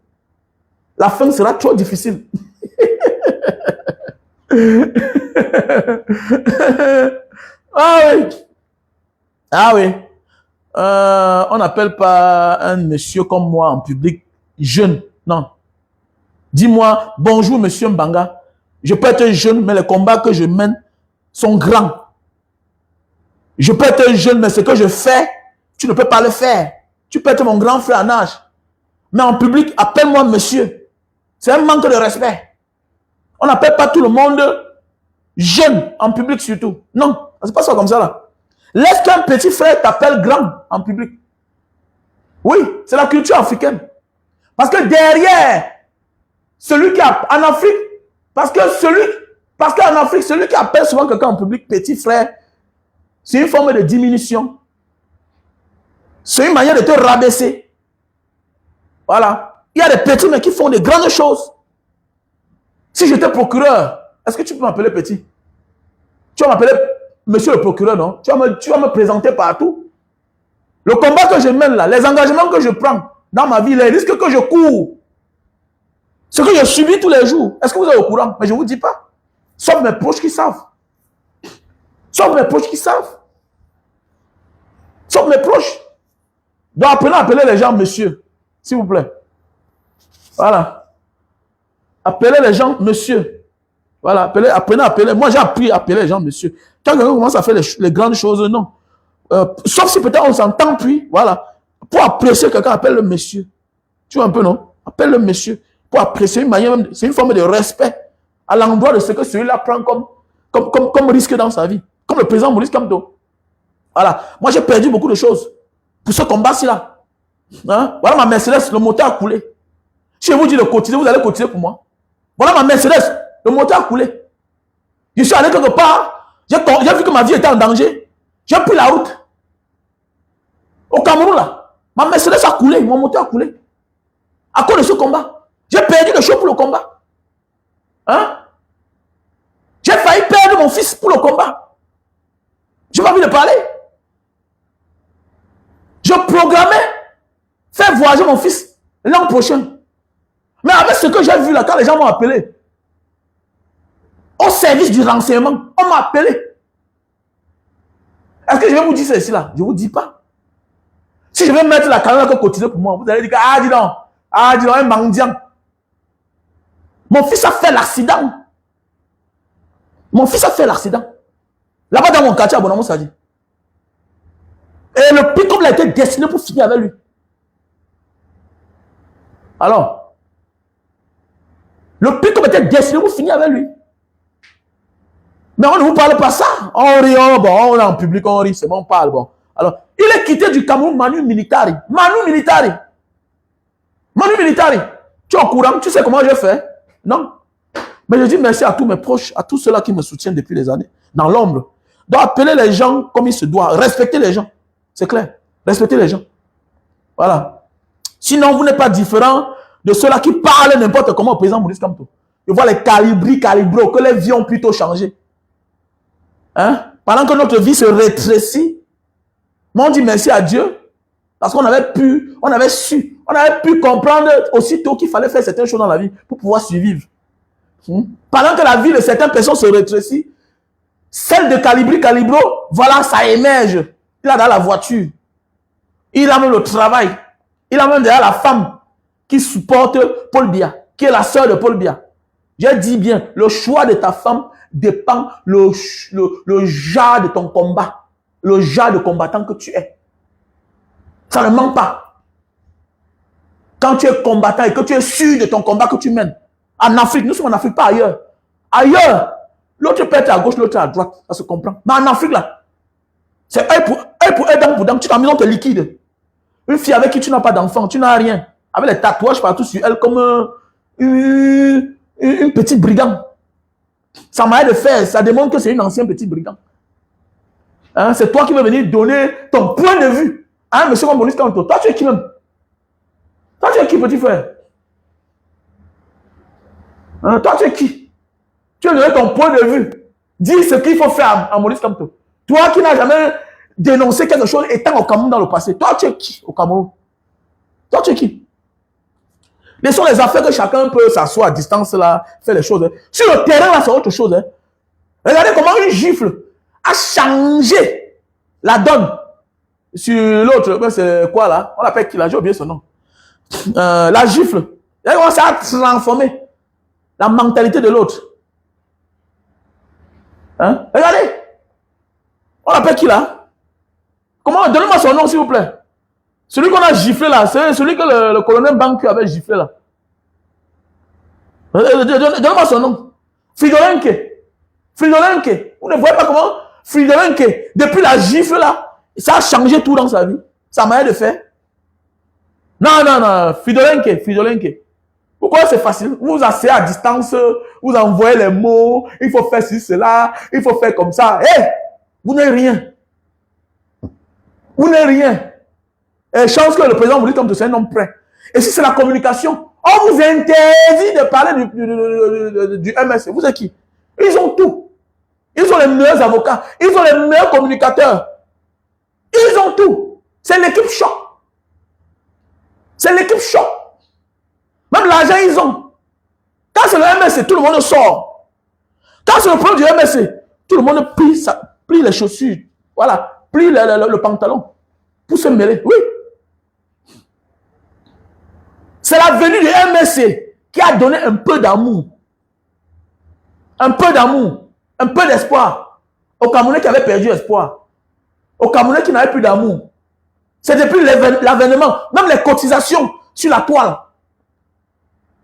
la fin sera trop difficile. Ah oui. Ah oui. On n'appelle pas un monsieur comme moi en public jeune Non. Dis-moi, bonjour, monsieur Mbanga. Je peux être jeune, mais les combats que je mène sont grands. Je peux être jeune, mais ce que je fais, tu ne peux pas le faire. Tu peux être mon grand frère en âge. Mais en public, appelle-moi monsieur. C'est un manque de respect. On n'appelle pas tout le monde jeune, en public surtout. Non, c'est pas ça comme ça là. Laisse qu'un petit frère t'appelle grand en public. Oui, c'est la culture africaine. Parce que derrière, celui qui a en Afrique, parce qu'en Afrique, celui qui appelle souvent quelqu'un en public petit frère, c'est une forme de diminution. C'est une manière de te rabaisser. Voilà. Il y a des petits mais qui font des grandes choses. Si j'étais procureur, est-ce que tu peux m'appeler petit? Tu vas m'appeler monsieur le procureur, non? Tu vas me présenter partout. Le combat que je mène là, les engagements que je prends dans ma vie, les risques que je cours, ce que je subis tous les jours, est-ce que vous êtes au courant? Mais je ne vous dis pas. Sauf mes proches qui savent. Sauf mes proches qui savent. Sauf mes proches. Donc apprenez à appeler les gens monsieur, s'il vous plaît. Voilà. Appelez les gens monsieur. Voilà, apprenez à appeler. Moi, j'ai appris à appeler les gens monsieur. Quand quelqu'un commence à faire les grandes choses, non. Sauf si peut-être on s'entend, puis, voilà. Pour apprécier quelqu'un, appelle le monsieur. Tu vois un peu, non? Appelle le monsieur. Pour apprécier une manière, c'est une forme de respect à l'endroit de ce que celui-là prend comme risque dans sa vie. Comme le président Maurice Kamto. Voilà. Moi, j'ai perdu beaucoup de choses pour ce combat-ci là. Hein? Voilà ma Mercedes, le moteur a coulé. Si je vous dis de cotiser, vous allez cotiser pour moi. Voilà ma Mercedes, le moteur a coulé. Je suis allé quelque part, j'ai vu que ma vie était en danger. J'ai pris la route. Au Cameroun là, ma Mercedes a coulé, mon moteur a coulé. À cause de ce combat. J'ai perdu le show pour le combat. Hein? J'ai failli perdre mon fils pour le combat. Je n'ai pas envie de parler. Je programmais faire voyager mon fils l'an prochain. Mais avec ce que j'ai vu là, quand les gens m'ont appelé, au service du renseignement, on m'a appelé. Est-ce que je vais vous dire ceci là? Je ne vous dis pas. Si je vais mettre la caméra que cotiser pour moi, vous allez dire que, ah, dis donc, un mendiant. Mon fils a fait l'accident. Mon fils a fait l'accident. Là-bas dans mon quartier à Bonamou, ça dit. Et le pick-up a été destiné pour finir avec lui. Alors, le pick-up était destiné pour finir avec lui. Mais on ne vous parle pas ça. On rit, bon, on est en public, on rit, c'est bon, on parle, bon. Alors, il est quitté du Cameroun, Manu Militari. Manu Militari. Manu Militari. Tu es au courant, tu sais comment je fais? Non. Mais je dis merci à tous mes proches, à tous ceux-là qui me soutiennent depuis des années, dans l'ombre. Donc, appeler les gens comme il se doit. Respecter les gens. C'est clair. Respecter les gens. Voilà. Sinon, vous n'êtes pas différent de ceux-là qui parlent n'importe comment au président Maurice Kamto. Je vois les calibros, que les vies ont plutôt changé. Hein? Pendant que notre vie se rétrécit, mais on dit merci à Dieu, parce qu'on avait pu comprendre aussitôt qu'il fallait faire certaines choses dans la vie pour pouvoir survivre. Pendant que la vie de certaines personnes se rétrécit, celle de Calibro, voilà, ça émerge. Il a dans la voiture. Il a même le travail. Il a même derrière la femme qui supporte Paul Biya, qui est la sœur de Paul Biya. J'ai dit bien, le choix de ta femme dépend le genre de ton combat, le genre de combattant que tu es. Ça ne manque pas. Quand tu es combattant et que tu es sûr de ton combat que tu mènes, en Afrique, nous sommes en Afrique, pas ailleurs. Ailleurs, l'autre peut être à gauche, l'autre à droite, ça se comprend. Mais en Afrique, là, c'est œil pour œil, dent pour dent. Tu t'en on te liquide. Une fille avec qui tu n'as pas d'enfant, tu n'as rien. Avec les tatouages partout sur elle, comme une petite brigand. Sa manière de faire, ça démontre que c'est une ancienne petite brigand. Hein, c'est toi qui veux venir donner ton point de vue à un monsieur comme Maurice Kamto. Toi, tu es qui même? Toi, tu es qui, petit frère? Hein, toi, tu es qui? Tu veux donner ton point de vue. Dis ce qu'il faut faire à Maurice Kamto. Toi qui n'as jamais dénoncé quelque chose étant au Cameroun dans le passé. Toi, tu es qui au Cameroun? Toi, tu es qui? Laissons les affaires que chacun peut s'asseoir à distance là, faire les choses. Sur le terrain là, c'est autre chose. Hein. Regardez comment une gifle a changé la donne. Sur l'autre, c'est quoi là? On l'appelle qui là? J'ai oublié son nom. La gifle. Il a commencé à transformer la mentalité de l'autre. Hein? Regardez. On l'appelle qui là? Comment? Donnez-moi son nom, s'il vous plaît. Celui qu'on a giflé là, c'est celui que le colonel Bancu avait giflé là. Donnez-moi son nom. Fridolenke. Fridolenke. Vous ne voyez pas comment? Fridolenke, depuis la gifle là, ça a changé tout dans sa vie. Sa manière de faire. Non. Fridolenke. Pourquoi c'est facile? Vous vous asseyez à distance, vous envoyez les mots, il faut faire ceci, cela, il faut faire comme ça. Hé! Vous n'êtes rien. Vous n'êtes rien. Et chance que le président vous dit comme c'est un homme prêt. Et si c'est la communication, on vous interdit de parler du MSC. Vous êtes qui? Ils ont tout. Ils ont les meilleurs avocats. Ils ont les meilleurs communicateurs. Ils ont tout. C'est l'équipe choc. C'est l'équipe choc. Même l'argent, ils ont. Quand c'est le MSC, tout le monde sort. Quand c'est le problème du MSC, tout le monde plie les chaussures. Voilà. Plie le pantalon. Pour se mêler. Oui. C'est la venue du MSC qui a donné un peu d'amour. Un peu d'amour. Un peu d'espoir. Aux Camerounais qui avaient perdu espoir. Aux Camerounais qui n'avaient plus d'amour. C'est depuis l'avènement. Même les cotisations sur la toile.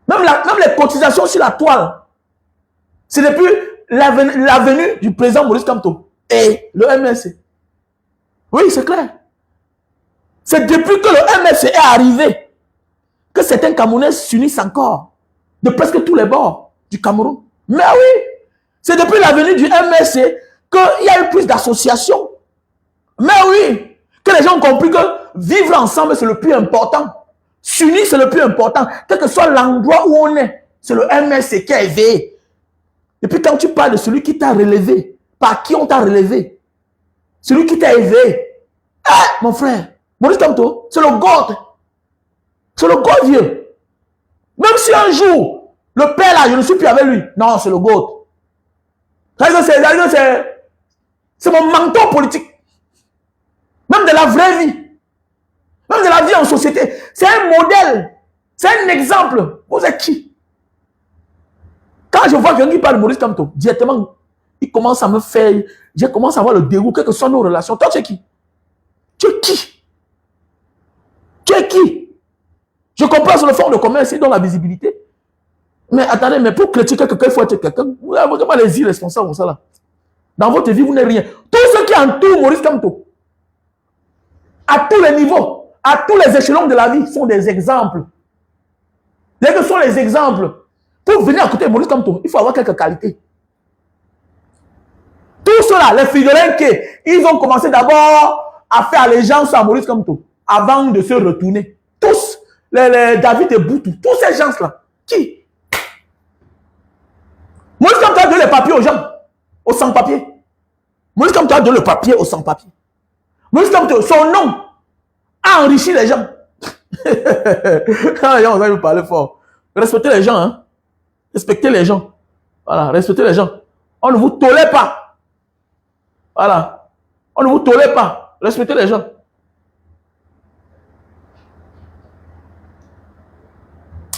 Même les cotisations sur la toile. C'est depuis la venue du président Maurice Kamto et le MSC. Oui, c'est clair. C'est depuis que le MSC est arrivé que certains Camerounais s'unissent encore de presque tous les bords du Cameroun. Mais oui, c'est depuis la venue du MSC qu'il y a eu plus d'associations. Mais oui, que les gens ont compris que vivre ensemble, c'est le plus important. S'unir, c'est le plus important. Quel que soit l'endroit où on est, c'est le MSC qui a éveillé. Et puis quand tu parles de celui qui t'a relevé, par qui on t'a relevé, celui qui t'a éveillé, mon frère, Maurice Kamto, c'est le God. C'est le God Dieu. Même si un jour, le père là, je ne suis plus avec lui. Non, c'est le God. C'est mon mentor politique. Même de la vraie vie. Même de la vie en société. C'est un modèle. C'est un exemple. Vous êtes qui? Quand je vois quelqu'un qui parle de Maurice Kamto, directement, il commence à me faire... Je commence à avoir le dégoût, quelles que soient nos relations. Toi, tu es qui? Tu es qui? Tu es qui? Je comprends sur le fond de commerce, dans la visibilité. Mais attendez, mais pour critiquer quelqu'un, il faut être quelqu'un. Vous n'avez pas les irresponsables comme ça là. Dans votre vie, vous n'êtes rien. Tous ceux qui entourent Maurice Kamto, à tous les niveaux, à tous les échelons de la vie, sont des exemples. Les que sont les exemples. Pour venir à côté de Maurice Kamto, il faut avoir quelques qualités. Tous ceux-là, les Fridolenke, ils ont commencé d'abord à faire allégeance à Maurice Kamto avant de se retourner. Tous, les David et Boutou, tous ces gens-là. Qui? Maurice Kamto a donné les papiers aux gens, aux sans-papiers. Maurice Kamto a donné le papier aux sans-papiers. Maurice Kamto, son nom a enrichi les gens. On va vous parler fort. Respectez les gens, hein. Respectez les gens. Voilà, respectez les gens. On ne vous tolère pas. Voilà. On ne vous tolère pas. Respectez les gens.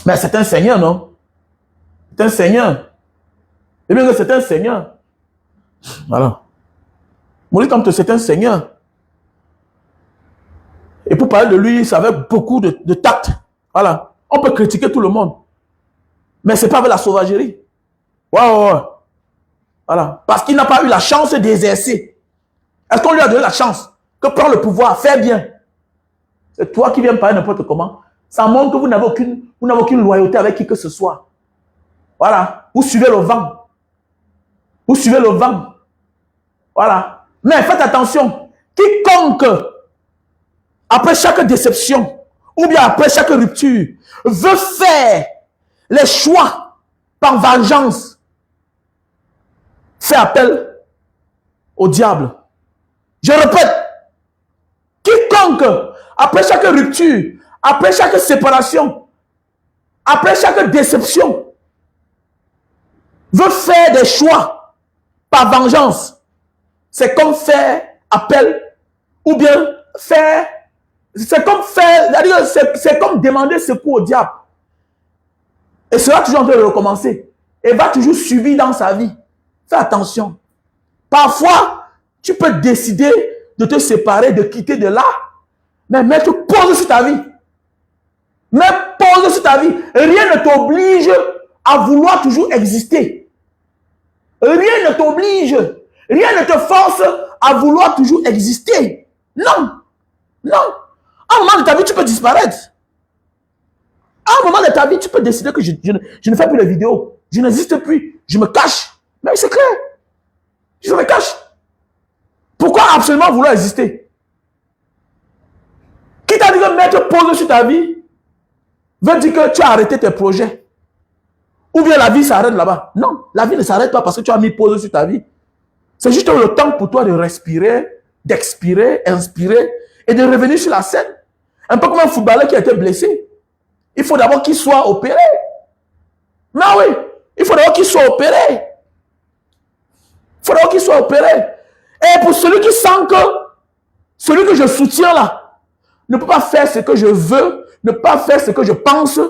Mais c'est un seigneur, non? C'est un seigneur. Et bien que c'est un seigneur. Voilà. Maurice Kamto, c'est un seigneur. Et pour parler de lui, c'est avec beaucoup de tact. Voilà. On peut critiquer tout le monde. Mais ce n'est pas avec la sauvagerie. Ouais. Voilà. Parce qu'il n'a pas eu la chance d'exercer. Est-ce qu'on lui a donné la chance que prendre le pouvoir, faire bien? C'est toi qui viens parler n'importe comment. Ça montre que vous n'avez aucune loyauté avec qui que ce soit. Voilà. Vous suivez le vent. Vous suivez le vent. Voilà. Mais faites attention. Quiconque, après chaque déception, ou bien après chaque rupture, veut faire les choix par vengeance, fait appel au diable. Je répète, quiconque, après chaque rupture, après chaque séparation, après chaque déception, veut faire des choix par vengeance, c'est comme faire appel, ou bien faire, c'est comme faire, c'est comme demander secours au diable. Et sera toujours en train de recommencer. Et va toujours subir dans sa vie. Fais attention. Parfois, tu peux décider de te séparer, de quitter de là. Mais mettre pause sur ta vie. Mets pause sur ta vie. Rien ne t'oblige à vouloir toujours exister. Rien ne t'oblige. Rien ne te force à vouloir toujours exister. Non. Non. À un moment de ta vie, tu peux disparaître. À un moment de ta vie, tu peux décider que je ne fais plus de vidéos. Je n'existe plus. Je me cache. Mais c'est clair. Je me cache. Pourquoi absolument vouloir exister? Qui t'a dit de mettre pause sur ta vie veut dire que tu as arrêté tes projets. Ou bien la vie s'arrête là-bas. Non, la vie ne s'arrête pas parce que tu as mis pause sur ta vie. C'est juste le temps pour toi de respirer, d'expirer, inspirer et de revenir sur la scène. Un peu comme un footballeur qui a été blessé. Il faut d'abord qu'il soit opéré. Mais oui, il faut d'abord qu'il soit opéré. Il faut d'abord qu'il soit opéré. Et pour celui qui sent que celui que je soutiens là ne peut pas faire ce que je veux, ne peut pas faire ce que je pense,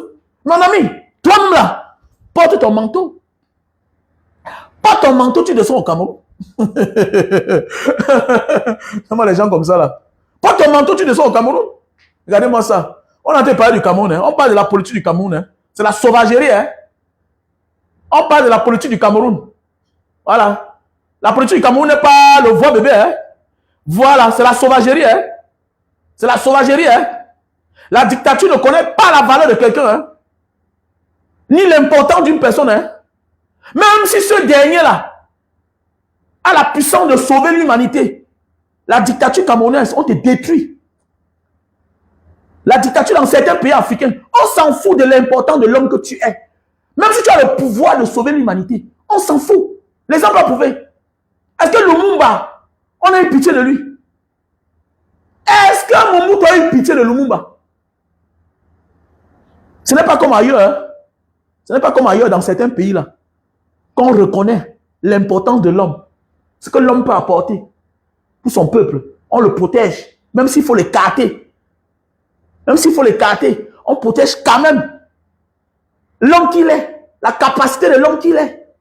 mon ami, toi-même là, porte ton manteau. Porte ton manteau, tu descends au Cameroun. Comment les gens comme ça là. Porte ton manteau, tu descends au Cameroun. Regardez-moi ça. On a entendu parler du Cameroun. Hein. On parle de la politique du Cameroun. Hein. C'est la sauvagerie. Hein. On parle de la politique du Cameroun. Voilà. La politique du Cameroun n'est pas le voix bébé. Hein. Voilà, c'est la sauvagerie. Hein. C'est la sauvagerie. Hein. La dictature ne connaît pas la valeur de quelqu'un. Hein. Ni l'importance d'une personne. Hein. Même si ce dernier-là a la puissance de sauver l'humanité, la dictature camerounaise, on te détruit. La dictature dans certains pays africains, on s'en fout de l'importance de l'homme que tu es. Même si tu as le pouvoir de sauver l'humanité, on s'en fout. Les gens peuvent prouver. Est-ce que Lumumba, on a eu pitié de lui? Est-ce que Mobutu a eu pitié de Lumumba? Ce n'est pas comme ailleurs. Hein? Ce n'est pas comme ailleurs dans certains pays là. Qu'on reconnaît l'importance de l'homme. Ce que l'homme peut apporter pour son peuple. On le protège. Même s'il faut l'écarter. Même s'il faut l'écarter. On protège quand même l'homme qu'il est. La capacité de l'homme qu'il est.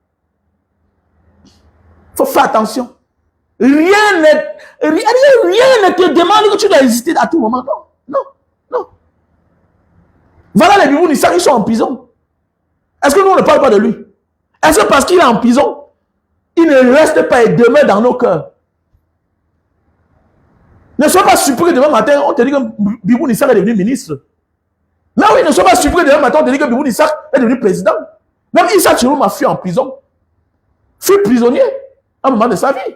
Il faut faire attention. Rien ne te demande que tu dois exister à tout moment. Non, non, non. Voilà les Bibou Nissa qui sont en prison. Est-ce que nous on ne parle pas de lui? Est-ce que parce qu'il est en prison, il ne reste pas et demeure dans nos cœurs? Ne sois pas surpris que demain matin, on te dit que Bibou Nissa est devenu ministre. Mais oui, ne sois pas surpris que demain matin, on te dit que Bibou Nissa est devenu président. Même Issa Chiroum a fui en prison. Fut prisonnier à un moment de sa vie.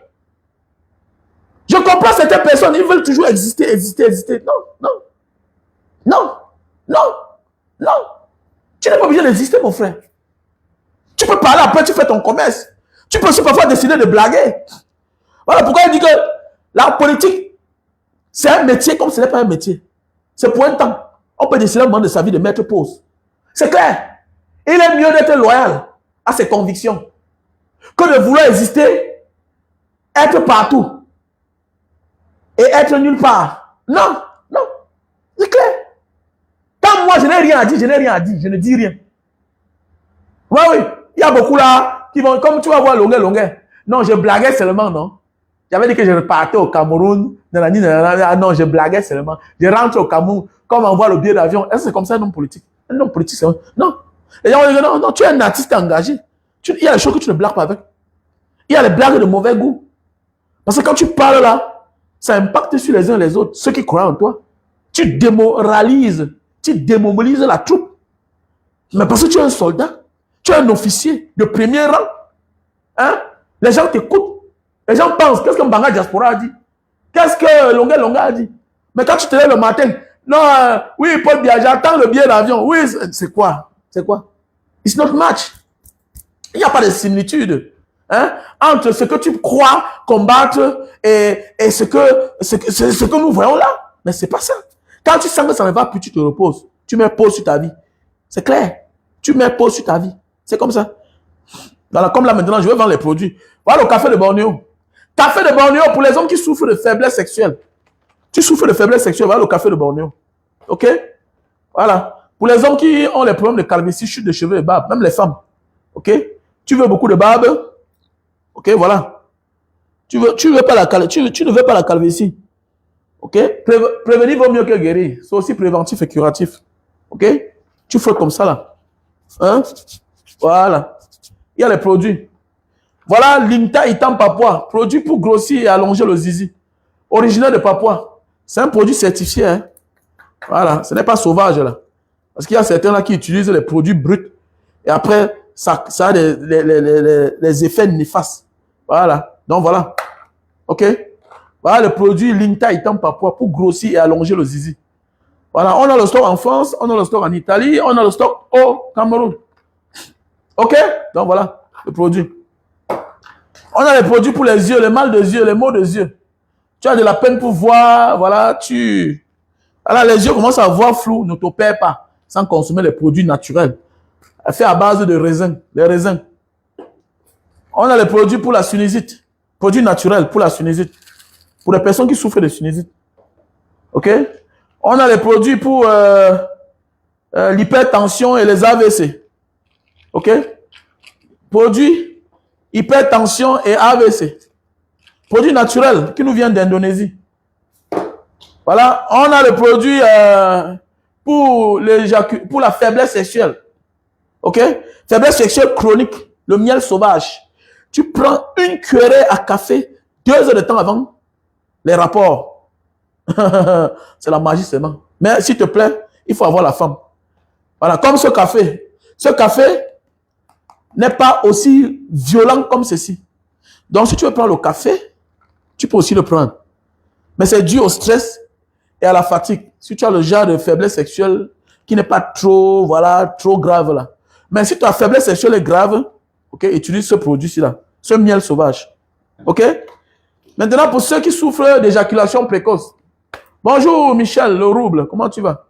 Je comprends certaines personnes, ils veulent toujours exister, exister, exister. Non, non, non, non, non. Tu n'es pas obligé d'exister, mon frère. Tu peux parler après, tu fais ton commerce. Tu peux aussi parfois décider de blaguer. Voilà pourquoi il dit que la politique, c'est un métier comme ce n'est pas un métier. C'est pour un temps. On peut décider au moment de sa vie de mettre pause. C'est clair. Il est mieux d'être loyal à ses convictions que de vouloir exister, être partout et être nulle part. Non, non. C'est clair. Quand moi je n'ai rien à dire, je n'ai rien à dire. Je ne dis rien. Oui, oui. Il y a beaucoup là qui vont, comme tu vas voir longueur. Non, je blaguais seulement, non. J'avais dit que je repartais au Cameroun. Non, je blaguais seulement. Je rentre au Cameroun. Comme on voit le billet d'avion. Est-ce que c'est comme ça un homme politique? Un homme politique, c'est... Non. Les gens vont dire non, non, tu es un artiste engagé. Il y a des choses que tu ne blagues pas avec. Il y a les blagues de mauvais goût. Parce que quand tu parles là, ça impacte sur les uns et les autres, ceux qui croient en toi. Tu démoralises, tu démobilises la troupe. Mais parce que tu es un soldat, tu es un officier de premier rang. Hein? Les gens t'écoutent. Les gens pensent, qu'est-ce que Mbanga Diaspora a dit? Qu'est-ce que Longa a dit? Mais quand tu te lèves le matin, non, oui, Paul Biya, j'attends le billet d'avion. Oui, c'est quoi? C'est quoi? It's not match. Il n'y a pas de similitude. Hein? Entre ce que tu crois combattre et ce que nous voyons là. Mais c'est pas ça. Quand tu sens que ça ne va plus, tu te reposes. Tu mets pause sur ta vie. C'est clair. Tu mets pause sur ta vie. C'est comme ça. Voilà, comme là maintenant, je vais vendre les produits. Voilà le café de Bornéo. Café de Bornéo pour les hommes qui souffrent de faiblesse sexuelle. Tu souffres de faiblesse sexuelle, voilà le café de Bornéo. Ok? Voilà. Pour les hommes qui ont les problèmes de calvitie, chute de cheveux et barbe, même les femmes. Ok? Tu veux beaucoup de barbe? Ok, voilà. Tu ne veux pas la calvitie. Ok? Prévenir vaut mieux que guérir. C'est aussi préventif et curatif. Ok? Tu frottes comme ça là. Hein? Voilà. Il y a les produits. Voilà l'Inta Itam Papua. Produit pour grossir et allonger le zizi. Originaire de Papua. C'est un produit certifié. Hein? Voilà. Ce n'est pas sauvage là. Parce qu'il y a certains là qui utilisent les produits bruts. Et après, ça a des effets néfastes. Voilà. Donc voilà. Ok? Voilà le produit Linta Itam Papua pour grossir et allonger le zizi. Voilà. On a le stock en France, on a le stock en Italie, on a le stock au Cameroun. Ok? Donc voilà le produit. On a les produits pour les yeux, les mal des yeux, les maux des yeux. Tu as de la peine pour voir, voilà, alors les yeux commencent à voir flou, ne te perds pas sans consommer les produits naturels. Fait à base de raisins, les raisins. On a les produits pour la sinusite, produits naturels pour la sinusite, pour les personnes qui souffrent de sinusite. Ok? On a les produits pour l'hypertension et les AVC. Ok? Produits hypertension et AVC. Produits naturels qui nous viennent d'Indonésie. Voilà, on a le produit pour la faiblesse sexuelle. Ok? Faiblesse sexuelle chronique, le miel sauvage. Tu prends une cuillerée à café 2 heures de temps avant les rapports. C'est la magie seulement. Mais s'il te plaît, il faut avoir la femme. Voilà, comme ce café. Ce café n'est pas aussi violent comme ceci. Donc, si tu veux prendre le café, tu peux aussi le prendre. Mais c'est dû au stress et à la fatigue. Si tu as le genre de faiblesse sexuelle qui n'est pas trop, voilà, trop grave là. Mais si ta faiblesse sexuelle est grave, ok, utilise ce produit-ci là, ce miel sauvage. Ok? Maintenant, pour ceux qui souffrent d'éjaculation précoce. Bonjour Michel, le rouble, comment tu vas?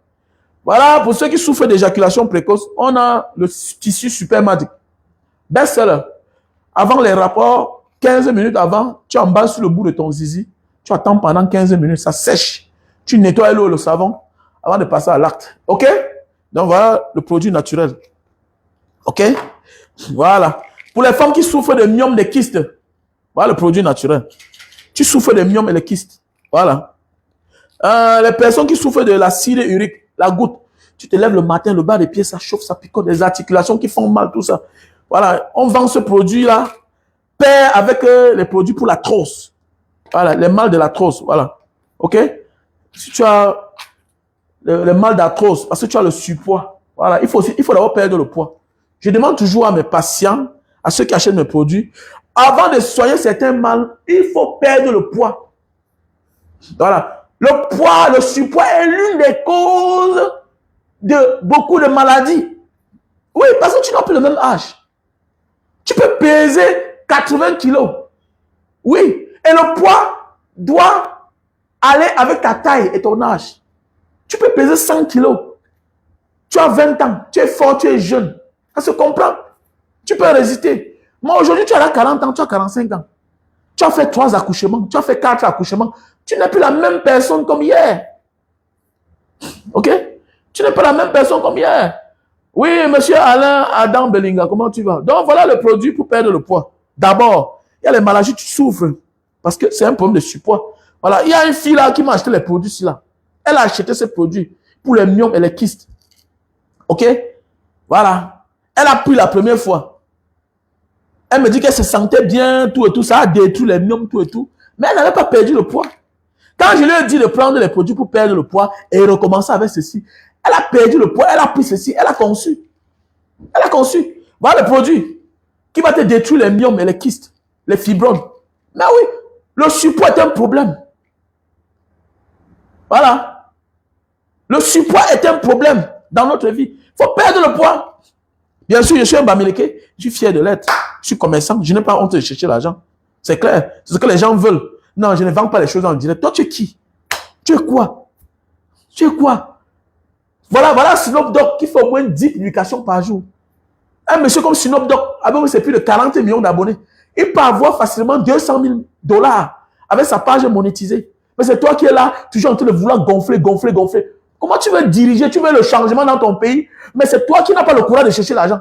Voilà, pour ceux qui souffrent d'éjaculation précoce, on a le tissu super magique. Best-seller. Avant les rapports, 15 minutes avant, tu emballes sur le bout de ton zizi. Tu attends pendant 15 minutes, ça sèche. Tu nettoies l'eau, le savon, avant de passer à l'acte. OK? Donc voilà le produit naturel. OK? Voilà. Pour les femmes qui souffrent de myomes, des kystes, voilà le produit naturel. Tu souffres de myomes et les kystes. Voilà. Les personnes qui souffrent de l'acide urique, la goutte, tu te lèves le matin, le bas des pieds, ça chauffe, ça picote, les articulations qui font mal, tout ça. Voilà, on vend ce produit-là, pair avec les produits pour l'arthrose. Voilà, les mal de l'arthrose, voilà. OK? Si tu as le mal d'arthrose, parce que tu as le surpoids, voilà, il faut d'abord perdre le poids. Je demande toujours à mes patients, à ceux qui achètent mes produits, avant de soigner certains mal, il faut perdre le poids. Voilà. Le poids, le surpoids est l'une des causes de beaucoup de maladies. Oui, parce que tu n'as plus le même âge. Tu peux peser 80 kilos. Oui. Et le poids doit aller avec ta taille et ton âge. Tu peux peser 100 kilos. Tu as 20 ans. Tu es fort, tu es jeune. Ça se comprend. Tu peux résister. Moi, aujourd'hui, tu as 40 ans, tu as 45 ans. Tu as fait 3 accouchements. Tu as fait 4 accouchements. Tu n'es plus la même personne comme hier. OK? Tu n'es pas la même personne comme hier. Oui, monsieur Alain Adam Bellinga, comment tu vas? Donc, voilà le produit pour perdre le poids. D'abord, il y a les maladies, tu souffres. Parce que c'est un problème de surpoids. Voilà, il y a une fille là qui m'a acheté les produits là. Elle a acheté ces produits pour les myomes et les kystes. OK? Voilà. Elle a pris la première fois. Elle me dit qu'elle se sentait bien, tout et tout. Ça a détruit les myomes, tout et tout. Mais elle n'avait pas perdu le poids. Quand je lui ai dit de prendre les produits pour perdre le poids et recommencer avec ceci, elle a perdu le poids, elle a pris ceci, elle a conçu. Elle a conçu. Voilà le produit qui va te détruire les myomes et les kystes, les fibromes. Mais oui, le surpoids est un problème. Voilà. Le surpoids est un problème dans notre vie. Il faut perdre le poids. Bien sûr, je suis un Bamileke, je suis fier de l'être. Je suis commerçant, je n'ai pas honte de chercher l'argent. C'est clair, c'est ce que les gens veulent. Non, je ne vends pas les choses en direct. Toi, tu es qui? Tu es quoi? Tu es quoi? Voilà Snoop Dogg qui fait au moins 10 publications par jour. Un monsieur comme Snoop Dogg, avec c'est plus de 40 millions d'abonnés, il peut avoir facilement 200 000 $ avec sa page monétisée. Mais c'est toi qui es là, toujours en train de vouloir gonfler. Comment tu veux diriger, tu veux le changement dans ton pays, mais c'est toi qui n'as pas le courage de chercher l'argent.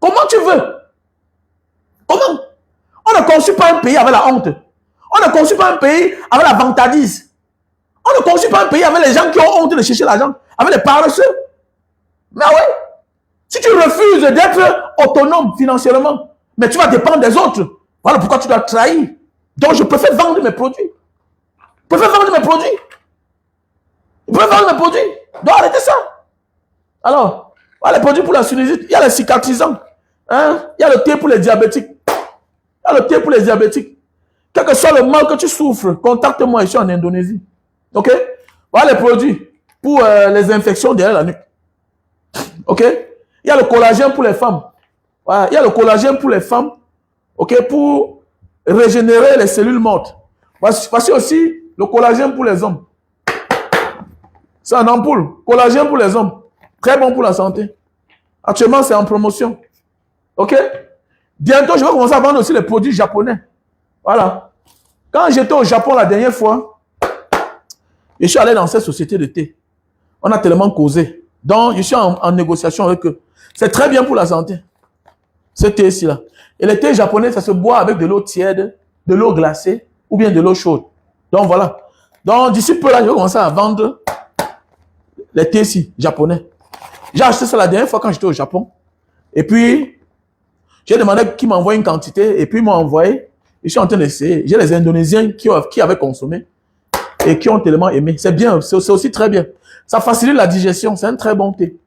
Comment tu veux? Comment? On ne conçut pas un pays avec la honte. On ne conçut pas un pays avec la vantardise. On ne conçut pas un pays avec les gens qui ont honte de chercher l'argent, avec les paresseux. Mais oui, si tu refuses d'être autonome financièrement, mais tu vas dépendre des autres. Voilà pourquoi tu dois trahir. Donc je préfère vendre mes produits. Je préfère vendre mes produits. Je préfère vendre mes produits. Donc arrêtez ça. Alors, voilà les produits pour la sinusite. Il y a les cicatrisants. Hein? Il y a le thé pour les diabétiques. Il y a le thé pour les diabétiques. Quel que soit le mal que tu souffres, contacte-moi, je suis en Indonésie. Ok? Voilà les produits pour les infections derrière la nuque. Ok? Il y a le collagène pour les femmes. Voilà. Il y a le collagène pour les femmes. Ok? Pour régénérer les cellules mortes. Voici aussi le collagène pour les hommes. C'est un ampoule. Collagène pour les hommes. Très bon pour la santé. Actuellement, c'est en promotion. Ok? Bientôt, je vais commencer à vendre aussi les produits japonais. Voilà. Quand j'étais au Japon la dernière fois, je suis allé dans cette société de thé. On a tellement causé. Donc, je suis en négociation avec eux. C'est très bien pour la santé. Ce thé ici là. Et le thé japonais, ça se boit avec de l'eau tiède, de l'eau glacée ou bien de l'eau chaude. Donc, voilà. Donc, d'ici peu là, je vais commencer à vendre les thés ici, japonais. J'ai acheté ça la dernière fois quand j'étais au Japon. Et puis, j'ai demandé qu'ils m'envoient une quantité. Et puis, ils m'ont envoyé. Je suis en train d'essayer. J'ai les Indonésiens qui avaient consommé et qui ont tellement aimé. C'est bien, c'est aussi très bien. Ça facilite la digestion. C'est un très bon thé.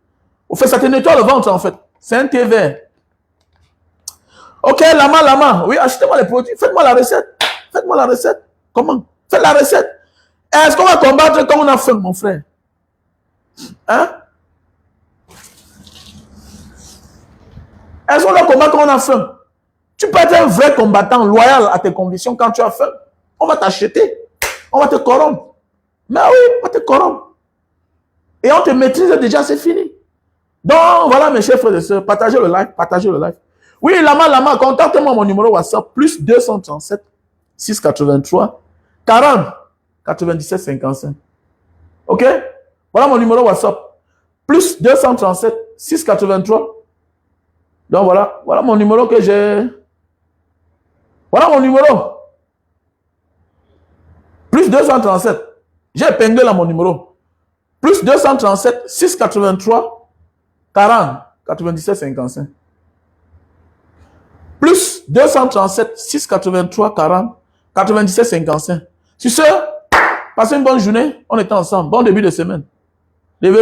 Au fait, ça te nettoie le ventre, en fait. C'est un thé vert. Ok, lama. Oui, achetez-moi les produits. Faites-moi la recette. Faites-moi la recette. Comment? Faites la recette. Est-ce qu'on va combattre quand on a faim, mon frère? Hein? Est-ce qu'on va combattre quand on a faim? Tu peux être un vrai combattant loyal à tes convictions quand tu as faim. On va t'acheter. On va te corrompre. Mais oui, on va te corrompre. Et on te maîtrise déjà, c'est fini. Donc, voilà mes chers frères et sœurs, partagez le live, partagez le live. Oui, Lama, contactez-moi mon numéro WhatsApp, plus 237 683 40 97 55. Ok? Voilà mon numéro WhatsApp. Plus 237 683. Donc voilà mon numéro que j'ai. Voilà mon numéro. Plus 237. J'ai épinglé là mon numéro. Plus 237 683 40 97 55. Plus 237 683 40 97 55. Sur ce, passez une bonne journée. On est ensemble. Bon début de semaine.